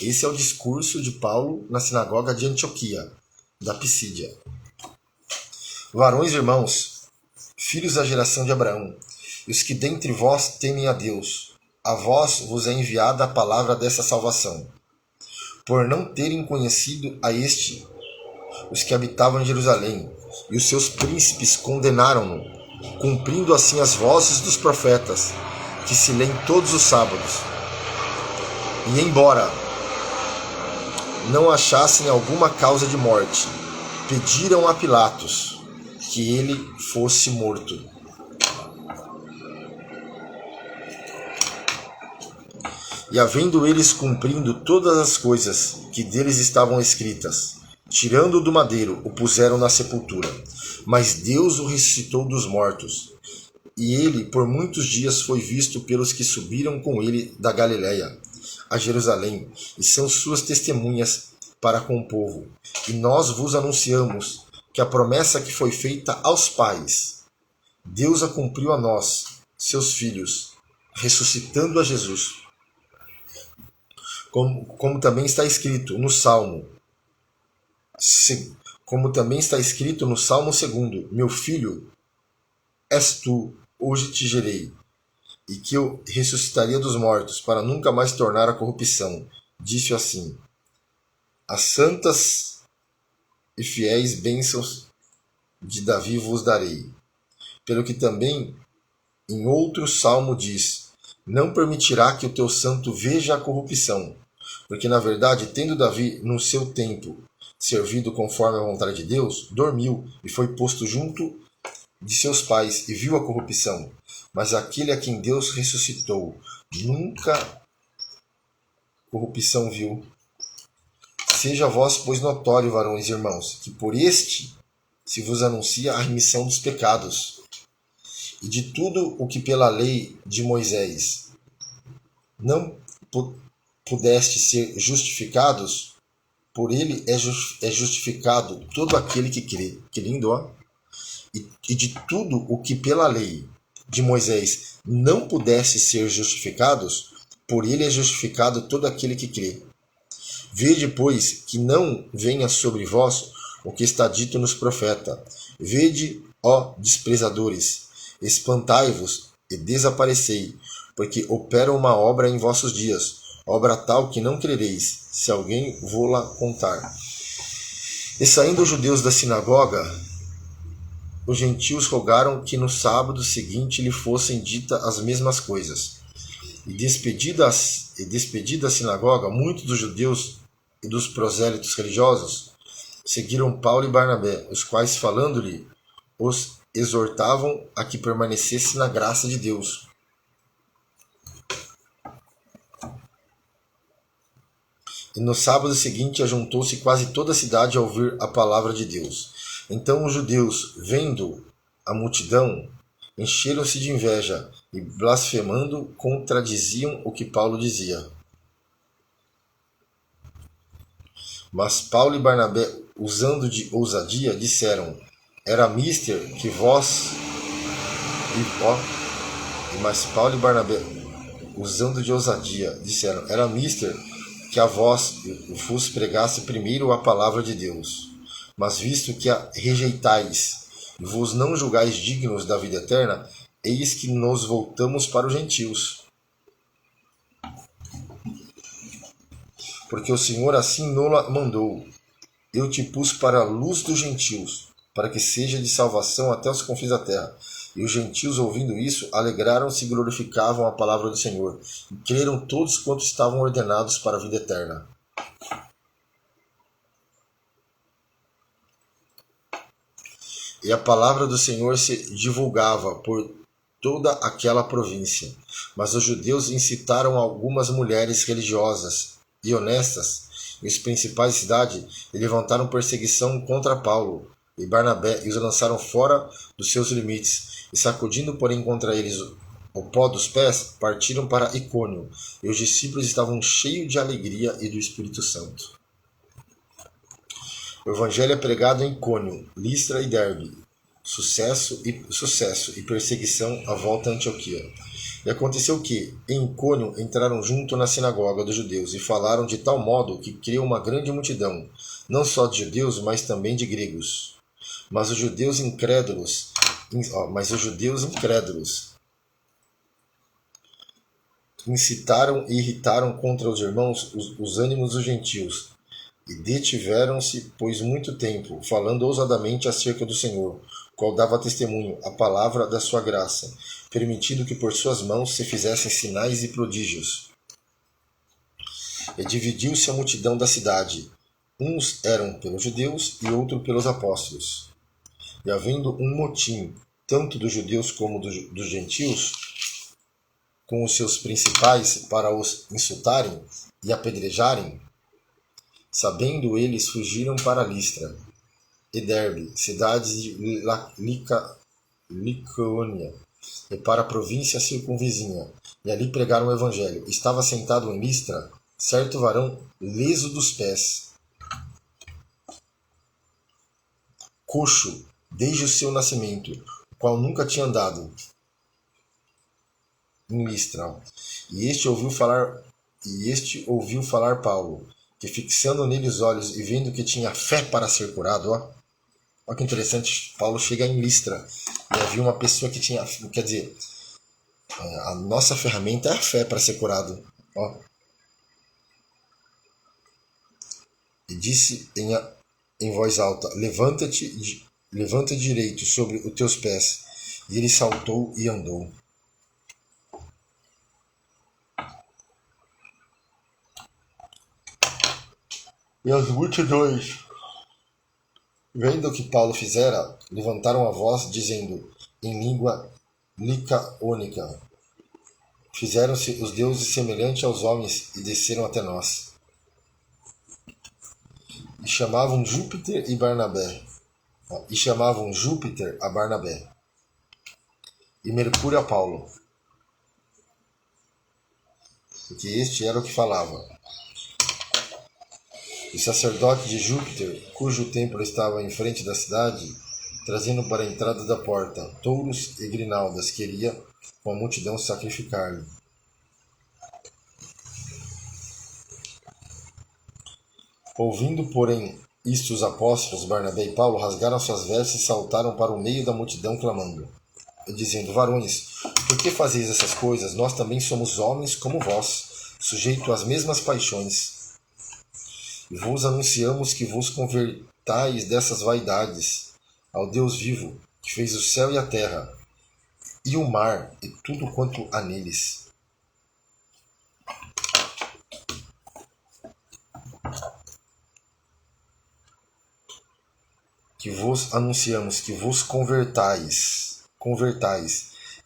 Esse é o discurso de Paulo na sinagoga de Antioquia, da Pisídia. Varões e irmãos, filhos da geração de Abraão, e os que dentre vós temem a Deus, a vós vos é enviada a palavra dessa salvação. Por não terem conhecido a este, os que habitavam em Jerusalém, e os seus príncipes condenaram-no, cumprindo assim as vozes dos profetas, que se lêem todos os sábados. E embora não achassem alguma causa de morte, pediram a Pilatos que ele fosse morto. E havendo eles cumprindo todas as coisas que deles estavam escritas, tirando-o do madeiro, o puseram na sepultura. Mas Deus o ressuscitou dos mortos, e ele por muitos dias foi visto pelos que subiram com ele da Galiléia a Jerusalém, e são suas testemunhas para com o povo. E nós vos anunciamos que a promessa que foi feita aos pais, Deus a cumpriu a nós, seus filhos, ressuscitando a Jesus. Como também está escrito no Salmo, como também está escrito no Salmo 2, meu filho, és tu, hoje te gerei, e que eu ressuscitaria dos mortos, para nunca mais tornar a corrupção. Disse assim: as santas e fiéis bênçãos de Davi vos darei. Pelo que também em outro salmo diz: não permitirá que o teu santo veja a corrupção. Porque na verdade, tendo Davi no seu tempo servido conforme a vontade de Deus, dormiu e foi posto junto de seus pais e viu a corrupção. Mas aquele a quem Deus ressuscitou nunca corrupção viu. Seja vós, pois, notório, varões e irmãos, que por este se vos anuncia a remissão dos pecados. E de tudo o que pela lei de Moisés não pudeste ser justificados, por ele é justificado todo aquele que crê. Que lindo, ó! E de tudo o que pela lei de Moisés não pudesse ser justificados, por ele é justificado todo aquele que crê. Vede, pois, que não venha sobre vós o que está dito nos profetas. Vede, ó desprezadores, espantai-vos e desaparecei, porque opera uma obra em vossos dias, obra tal que não crereis, se alguém vô-la contar. E saindo os judeus da sinagoga, os gentios rogaram que no sábado seguinte lhe fossem ditas as mesmas coisas. E despedida a sinagoga, muitos dos judeus e dos prosélitos religiosos seguiram Paulo e Barnabé, os quais, falando-lhe, os exortavam a que permanecesse na graça de Deus. E no sábado seguinte ajuntou-se quase toda a cidade a ouvir a palavra de Deus. Então os judeus, vendo a multidão, encheram-se de inveja e, blasfemando, contradiziam o que Paulo dizia. Mas Paulo e Barnabé, usando de ousadia, disseram: era mister que vós... Mas Paulo e Barnabé, usando de ousadia, disseram: era mister que a vós vos pregasse primeiro a palavra de Deus. Mas visto que a rejeitais e vos não julgais dignos da vida eterna, eis que nos voltamos para os gentios. Porque o Senhor assim nola mandou: eu te pus para a luz dos gentios, para que seja de salvação até os confins da terra. E os gentios, ouvindo isso, alegraram-se e glorificavam a palavra do Senhor, e creram todos quantos estavam ordenados para a vida eterna. E a palavra do Senhor se divulgava por toda aquela província. Mas os judeus incitaram algumas mulheres religiosas e honestas, e os principais da cidade, e levantaram perseguição contra Paulo e Barnabé, e os lançaram fora dos seus limites. E sacudindo, porém, contra eles o pó dos pés, partiram para Icônio, e os discípulos estavam cheios de alegria e do Espírito Santo. O evangelho é pregado em Icônio, Listra e Derbe. sucesso e perseguição à volta a Antioquia. E aconteceu que, em Icônio, entraram junto na sinagoga dos judeus e falaram de tal modo que criou uma grande multidão, não só de judeus, mas também de gregos. Mas os judeus incrédulos incitaram e irritaram contra os irmãos os ânimos dos gentios, e detiveram-se, pois muito tempo, falando ousadamente acerca do Senhor, qual dava testemunho a palavra da sua graça, permitindo que por suas mãos se fizessem sinais e prodígios. E dividiu-se a multidão da cidade. Uns eram pelos judeus e outros pelos apóstolos. E havendo um motim, tanto dos judeus como dos gentios, com os seus principais para os insultarem e apedrejarem, sabendo eles, fugiram para Listra e Derbe, cidades de Licânia, e para a província circunvizinha, e ali pregaram o evangelho. Estava sentado em Listra certo varão leso dos pés, coxo desde o seu nascimento, o qual nunca tinha andado em Listra. E este ouviu falar Paulo, que fixando nele os olhos e vendo que tinha fé para ser curado, olha que interessante, Paulo chega em Listra e havia uma pessoa que tinha, quer dizer, a nossa ferramenta é a fé para ser curado. E disse em voz alta: levanta direito sobre os teus pés. E ele saltou e andou. E as multidões, vendo o que Paulo fizera, levantaram a voz, dizendo em língua licaônica: fizeram-se os deuses semelhantes aos homens e desceram até nós. E chamavam Júpiter a Barnabé e Mercúrio a Paulo, porque este era o que falava. O sacerdote de Júpiter, cujo templo estava em frente da cidade, trazendo para a entrada da porta touros e grinaldas, queria com a multidão sacrificar-lhe. Ouvindo, porém, isto os apóstolos, Barnabé e Paulo, rasgaram suas vestes e saltaram para o meio da multidão, clamando, e dizendo: varões, por que fazeis essas coisas? Nós também somos homens como vós, sujeitos às mesmas paixões. E vos anunciamos que vos convertais dessas vaidades ao Deus vivo, que fez o céu e a terra, e o mar, e tudo quanto há neles. Que vos anunciamos que vos convertais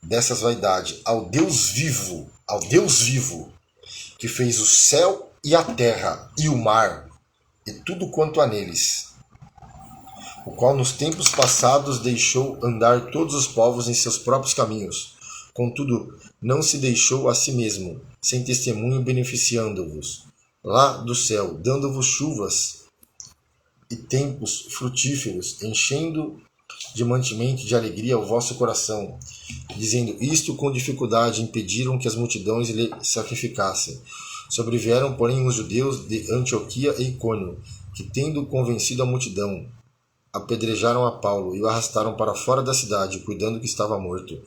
dessas vaidades ao Deus vivo, que fez o céu e a terra e o mar e tudo quanto há neles, o qual nos tempos passados deixou andar todos os povos em seus próprios caminhos, contudo não se deixou a si mesmo, sem testemunho, beneficiando-vos lá do céu, dando-vos chuvas e tempos frutíferos, enchendo de mantimento e de alegria o vosso coração, dizendo isto com dificuldade, impediram que as multidões lhe sacrificassem. Sobrevieram, porém, os judeus de Antioquia e Icônio, que, tendo convencido a multidão, apedrejaram a Paulo e o arrastaram para fora da cidade, cuidando que estava morto.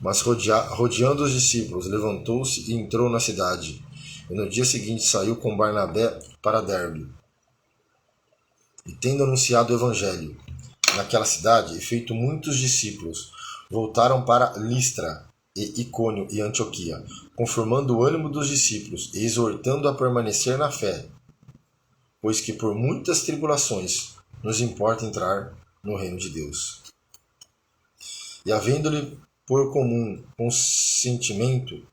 Mas, rodeando os discípulos, levantou-se e entrou na cidade. E no dia seguinte saiu com Barnabé para Derbe. E tendo anunciado o evangelho naquela cidade e feito muitos discípulos, voltaram para Listra e Icônio e Antioquia, conformando o ânimo dos discípulos e exortando a permanecer na fé, pois que por muitas tribulações nos importa entrar no reino de Deus. E havendo-lhe por comum consentimento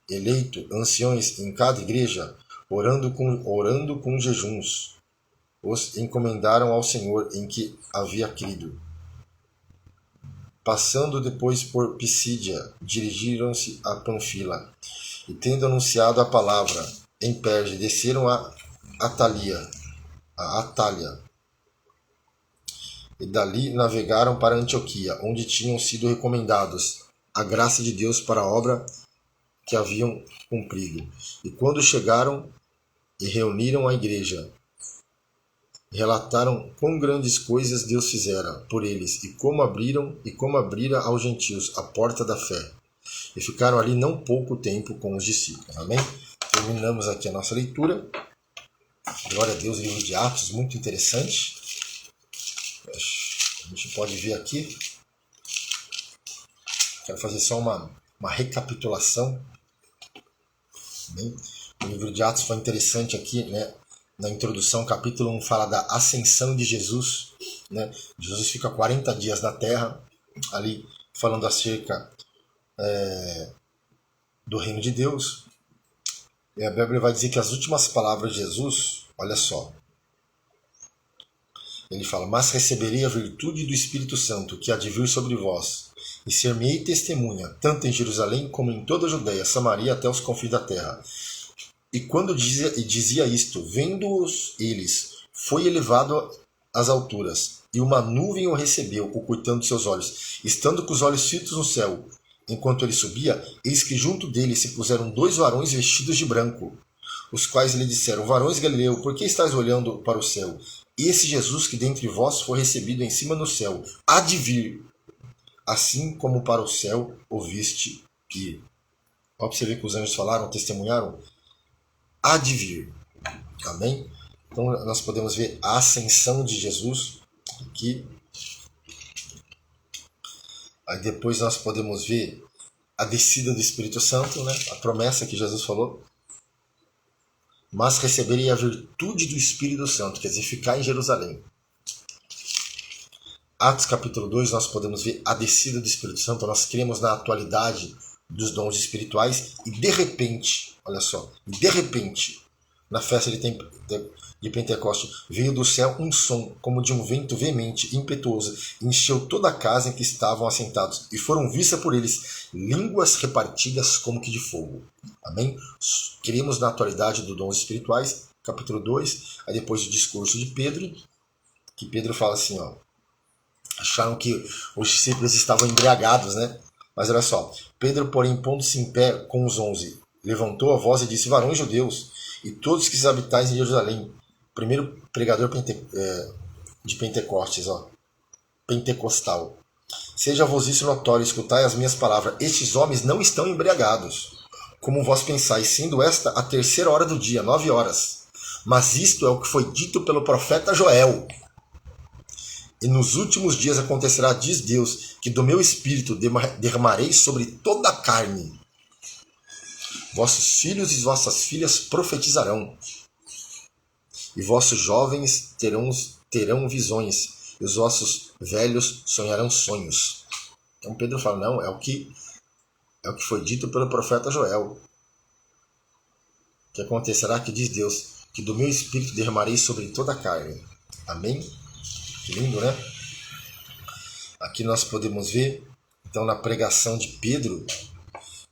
eleito anciões em cada igreja, orando com jejuns, os encomendaram ao Senhor em que havia crido. Passando depois por Pisídia, dirigiram-se a Panfila, e tendo anunciado a palavra em Perge, desceram a Atalia. a Atália. E dali navegaram para Antioquia, onde tinham sido recomendados a graça de Deus para a obra que haviam cumprido. E quando chegaram e reuniram a igreja, relataram quão grandes coisas Deus fizera por eles e como abrira aos gentios a porta da fé. E ficaram ali não pouco tempo com os discípulos. Amém? Terminamos aqui a nossa leitura. Glória a Deus, livro de Atos, muito interessante. A gente pode ver aqui. Quero fazer só uma recapitulação. Bem, o livro de Atos foi interessante aqui, né? Na introdução, capítulo 1 fala da ascensão de Jesus, né? Jesus fica 40 dias na terra, ali falando acerca do reino de Deus. E a Bíblia vai dizer que as últimas palavras de Jesus, olha só, ele fala: mas receberei a virtude do Espírito Santo, que há de vir sobre vós, e ser-me-ei testemunha, tanto em Jerusalém como em toda a Judéia, Samaria, até os confins da terra. E quando dizia isto, vendo-os eles, foi elevado às alturas, e uma nuvem o recebeu, ocultando seus olhos. Estando com os olhos fitos no céu, enquanto ele subia, eis que junto dele se puseram 2 varões vestidos de branco, os quais lhe disseram: varões Galileu, por que estáis olhando para o céu? Esse Jesus que dentre vós foi recebido em cima no céu, há de vir, assim como para o céu o viste ir. Ó, para você ver que os anjos falaram, testemunharam. Há de vir. Amém? Então nós podemos ver a ascensão de Jesus aqui. Aí depois nós podemos ver a descida do Espírito Santo, né? A promessa que Jesus falou. Mas receberei a virtude do Espírito Santo, quer dizer, ficar em Jerusalém. Atos capítulo 2, nós podemos ver a descida do Espírito Santo. Nós cremos na atualidade dos dons espirituais e de repente, olha só, de repente, na festa de Pentecostes, veio do céu um som como de um vento veemente, impetuoso, e encheu toda a casa em que estavam assentados, e foram vistas por eles línguas repartidas como que de fogo. Amém? Cremos na atualidade dos dons espirituais, capítulo 2, aí depois o discurso de Pedro, que Pedro fala assim, ó, acharam que os discípulos estavam embriagados, né? Mas olha só, Pedro, porém, pondo-se em pé com os 11, levantou a voz e disse: varões judeus, e todos que habitais em Jerusalém, primeiro pregador de Pentecostes, ó, pentecostal, seja-vos isso notório, escutai as minhas palavras, estes homens não estão embriagados, como vós pensais, sendo esta a 3ª hora do dia, 9 horas. Mas isto é o que foi dito pelo profeta Joel. E nos últimos dias acontecerá, diz Deus, que do meu espírito derramarei sobre toda a carne. Vossos filhos e vossas filhas profetizarão, e vossos jovens terão visões, e os vossos velhos sonharão sonhos. Então Pedro fala, não, é o que foi dito pelo profeta Joel. Que acontecerá, que diz Deus, que do meu espírito derramarei sobre toda a carne. Amém? Que lindo, né? Aqui nós podemos ver, então, na pregação de Pedro,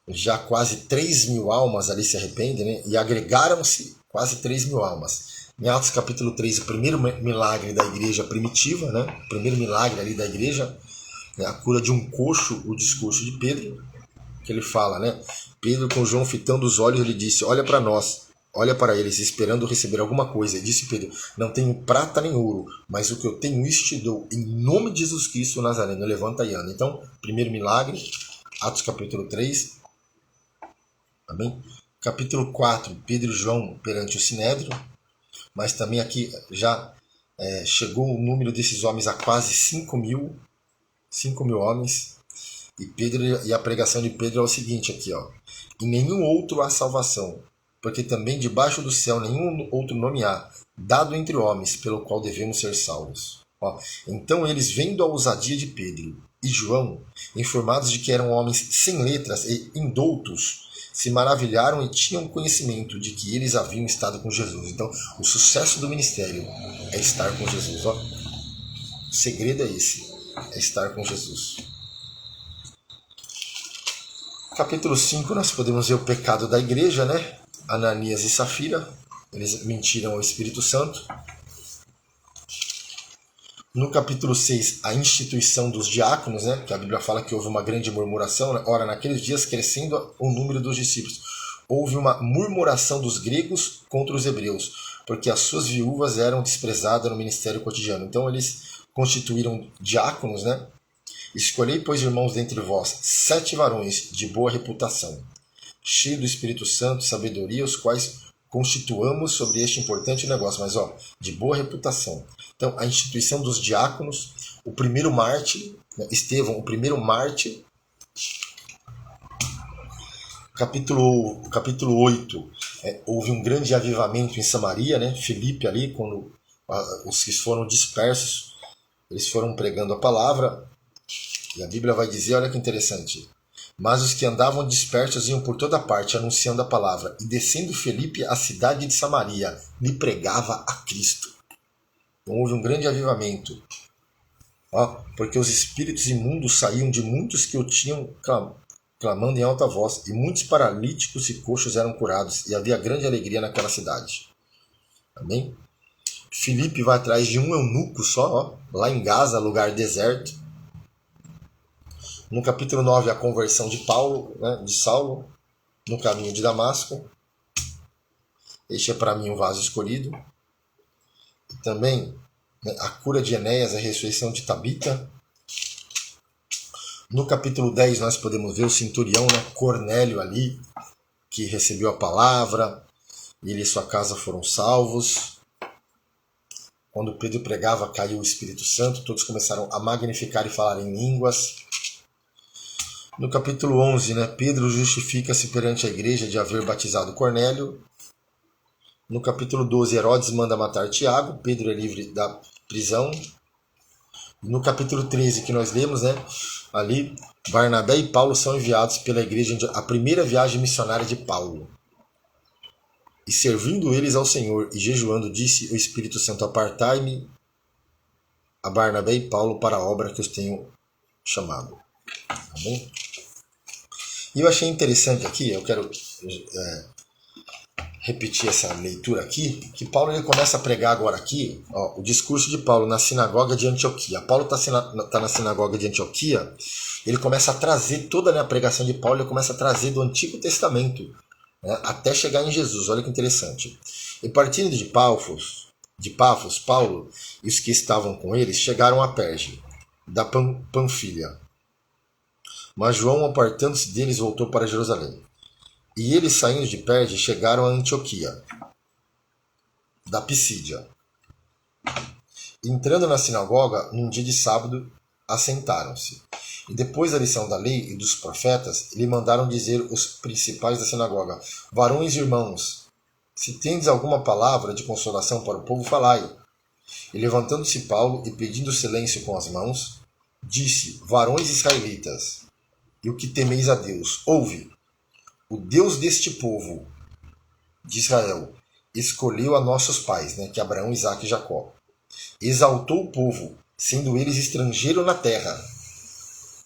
já quase 3.000 almas ali se arrependem, né? E agregaram-se quase 3.000 almas. Em Atos capítulo 3, o primeiro milagre da igreja primitiva, né? O primeiro milagre ali da igreja, né? A cura de um coxo, o discurso de Pedro, que ele fala, né? Pedro, com João fitando os olhos, ele disse: olha para nós. Olha para eles, esperando receber alguma coisa. E disse Pedro: não tenho prata nem ouro, mas o que eu tenho isto te dou. Em nome de Jesus Cristo Nazareno, levanta e anda. Então, primeiro milagre, Atos capítulo 3. Amém? Capítulo 4, Pedro e João perante o Sinédrio. Mas também aqui já chegou o número desses homens a quase 5.000. 5.000 homens. E a pregação de Pedro é o seguinte aqui, ó: em nenhum outro há salvação, porque também debaixo do céu nenhum outro nome há, dado entre homens, pelo qual devemos ser salvos. Ó, então eles, vendo a ousadia de Pedro e João, informados de que eram homens sem letras e indoutos, se maravilharam e tinham conhecimento de que eles haviam estado com Jesus. Então, o sucesso do ministério é estar com Jesus. Ó. O segredo é esse, é estar com Jesus. Capítulo 5, nós podemos ver o pecado da igreja, né? Ananias e Safira, eles mentiram ao Espírito Santo. No capítulo 6, a instituição dos diáconos, né, que a Bíblia fala que houve uma grande murmuração. Ora, naqueles dias, crescendo o número dos discípulos, houve uma murmuração dos gregos contra os hebreus, porque as suas viúvas eram desprezadas no ministério cotidiano. Então eles constituíram diáconos, né? Escolhei, pois, irmãos, dentre vós 7 varões de boa reputação, cheios do Espírito Santo e sabedoria, os quais constituamos sobre este importante negócio, mas de boa reputação. Então, a instituição dos diáconos, o primeiro mártir, né, Estevão, o primeiro mártir, capítulo 8, houve um grande avivamento em Samaria, né? Filipe ali, quando os que foram dispersos, eles foram pregando a palavra, e a Bíblia vai dizer, olha que interessante, mas os que andavam dispersos iam por toda parte anunciando a palavra, e descendo Filipe à cidade de Samaria, lhe pregava a Cristo. Então houve um grande avivamento, porque os espíritos imundos saíam de muitos que o tinham clamando em alta voz, e muitos paralíticos e coxos eram curados, e havia grande alegria naquela cidade. Amém? Filipe vai atrás de um eunuco só, lá em Gaza, lugar deserto. No capítulo 9, a conversão de Paulo, né, de Saulo, no caminho de Damasco. Este é para mim um vaso escolhido. E também, né, a cura de Enéas, a ressurreição de Tabita. No capítulo 10 nós podemos ver o centurião, né, Cornélio ali, que recebeu a palavra, ele e sua casa foram salvos. Quando Pedro pregava, caiu o Espírito Santo, todos começaram a magnificar e falar em línguas. No capítulo 11, né, Pedro justifica-se perante a igreja de haver batizado Cornélio. No capítulo 12, Herodes manda matar Tiago, Pedro é livre da prisão. No capítulo 13 que nós lemos, né, ali Barnabé e Paulo são enviados pela igreja, a primeira viagem missionária de Paulo. E servindo eles ao Senhor e jejuando, disse o Espírito Santo: apartai-me a Barnabé e Paulo para a obra que os tenho chamado. Amém? E eu achei interessante aqui, eu quero repetir essa leitura aqui, que Paulo ele começa a pregar agora aqui, o discurso de Paulo na sinagoga de Antioquia. Paulo está na sinagoga de Antioquia, ele começa a trazer toda a pregação de Paulo, ele começa a trazer do Antigo Testamento, né, até chegar em Jesus. Olha que interessante. E partindo de Pafos, Paulo e os que estavam com eles chegaram a Perge, da Panfilha. Mas João, apartando-se deles, voltou para Jerusalém. E eles, saindo de Perge, chegaram a Antioquia, da Pisídia. Entrando na sinagoga, num dia de sábado, assentaram-se. E depois da lição da lei e dos profetas, lhe mandaram dizer os principais da sinagoga: varões e irmãos, se tendes alguma palavra de consolação para o povo, falai. E levantando-se Paulo e pedindo silêncio com as mãos, disse: varões israelitas, e o que temeis a Deus, ouve. O Deus deste povo, de Israel, escolheu a nossos pais, né, que é Abraão, Isaque e Jacó. Exaltou o povo, sendo eles estrangeiros na terra.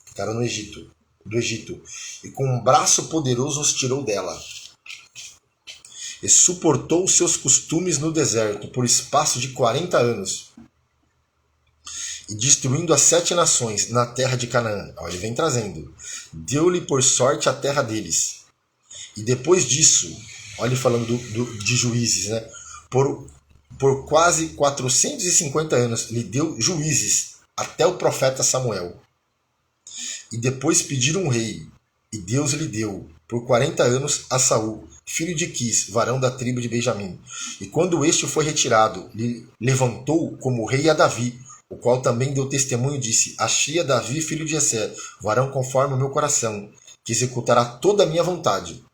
Ficaram do Egito. E com um braço poderoso os tirou dela. E suportou os seus costumes no deserto por espaço de 40 anos. E destruindo as 7 nações na terra de Canaã. Ele vem trazendo. Deu-lhe por sorte a terra deles. E depois disso, olha falando de juízes, né? Por quase 450 anos lhe deu juízes até o profeta Samuel. E depois pediram um rei, e Deus lhe deu por 40 anos a Saul, filho de Quis, varão da tribo de Benjamim. E quando este foi retirado, lhe levantou como rei a Davi, o qual também deu testemunho e disse: achei a Davi, filho de Jessé, varão conforme o meu coração, que executará toda a minha vontade.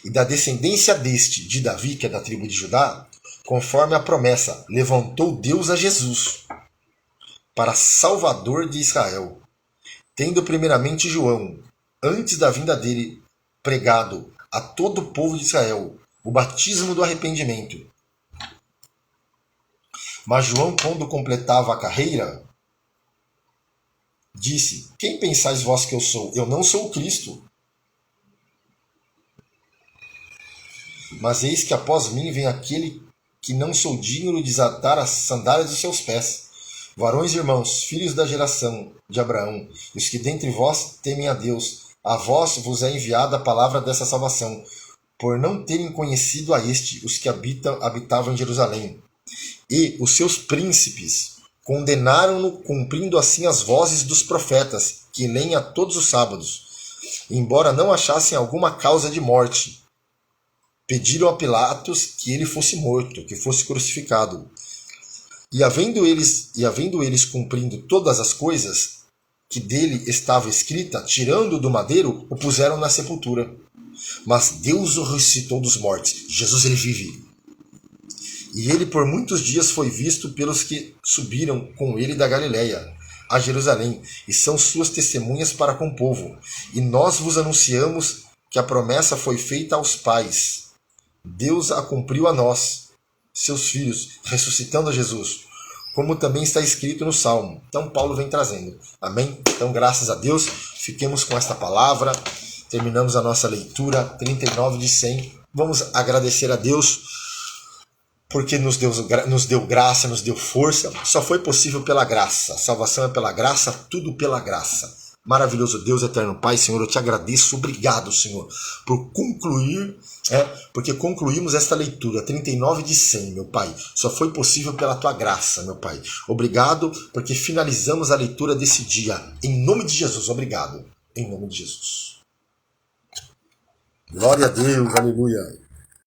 E da descendência deste, de Davi, que é da tribo de Judá, conforme a promessa, levantou Deus a Jesus, para Salvador de Israel, tendo primeiramente João, antes da vinda dele, pregado a todo o povo de Israel o batismo do arrependimento. Mas João, quando completava a carreira, disse: quem pensais vós que eu sou? Eu não sou o Cristo. Mas eis que após mim vem aquele que não sou digno de desatar as sandálias dos seus pés. Varões e irmãos, filhos da geração de Abraão, e os que dentre vós temem a Deus, a vós vos é enviada a palavra dessa salvação, por não terem conhecido a este os que habitavam em Jerusalém. E os seus príncipes condenaram-no, cumprindo assim as vozes dos profetas, que leem a todos os sábados, embora não achassem alguma causa de morte. Pediram a Pilatos que ele fosse morto, que fosse crucificado. E havendo eles cumprindo todas as coisas que dele estava escrita, tirando do madeiro, o puseram na sepultura. Mas Deus o ressuscitou dos mortos. Jesus, ele vive. E ele por muitos dias foi visto pelos que subiram com ele da Galiléia a Jerusalém, e são suas testemunhas para com o povo. E nós vos anunciamos que a promessa foi feita aos pais. Deus a cumpriu a nós, seus filhos, ressuscitando a Jesus, como também está escrito no Salmo. Então Paulo vem trazendo. Amém? Então graças a Deus, fiquemos com esta palavra. Terminamos a nossa leitura 39 de 100. Vamos agradecer a Deus, porque nos deu graça, nos deu força. Só foi possível pela graça. A salvação é pela graça, tudo pela graça. Maravilhoso Deus, eterno Pai, Senhor, eu te agradeço. Obrigado, Senhor, por concluir, porque concluímos esta leitura, 39 de 100, meu Pai. Só foi possível pela tua graça, meu Pai. Obrigado, porque finalizamos a leitura desse dia. Em nome de Jesus, obrigado. Em nome de Jesus. Glória a Deus, aleluia.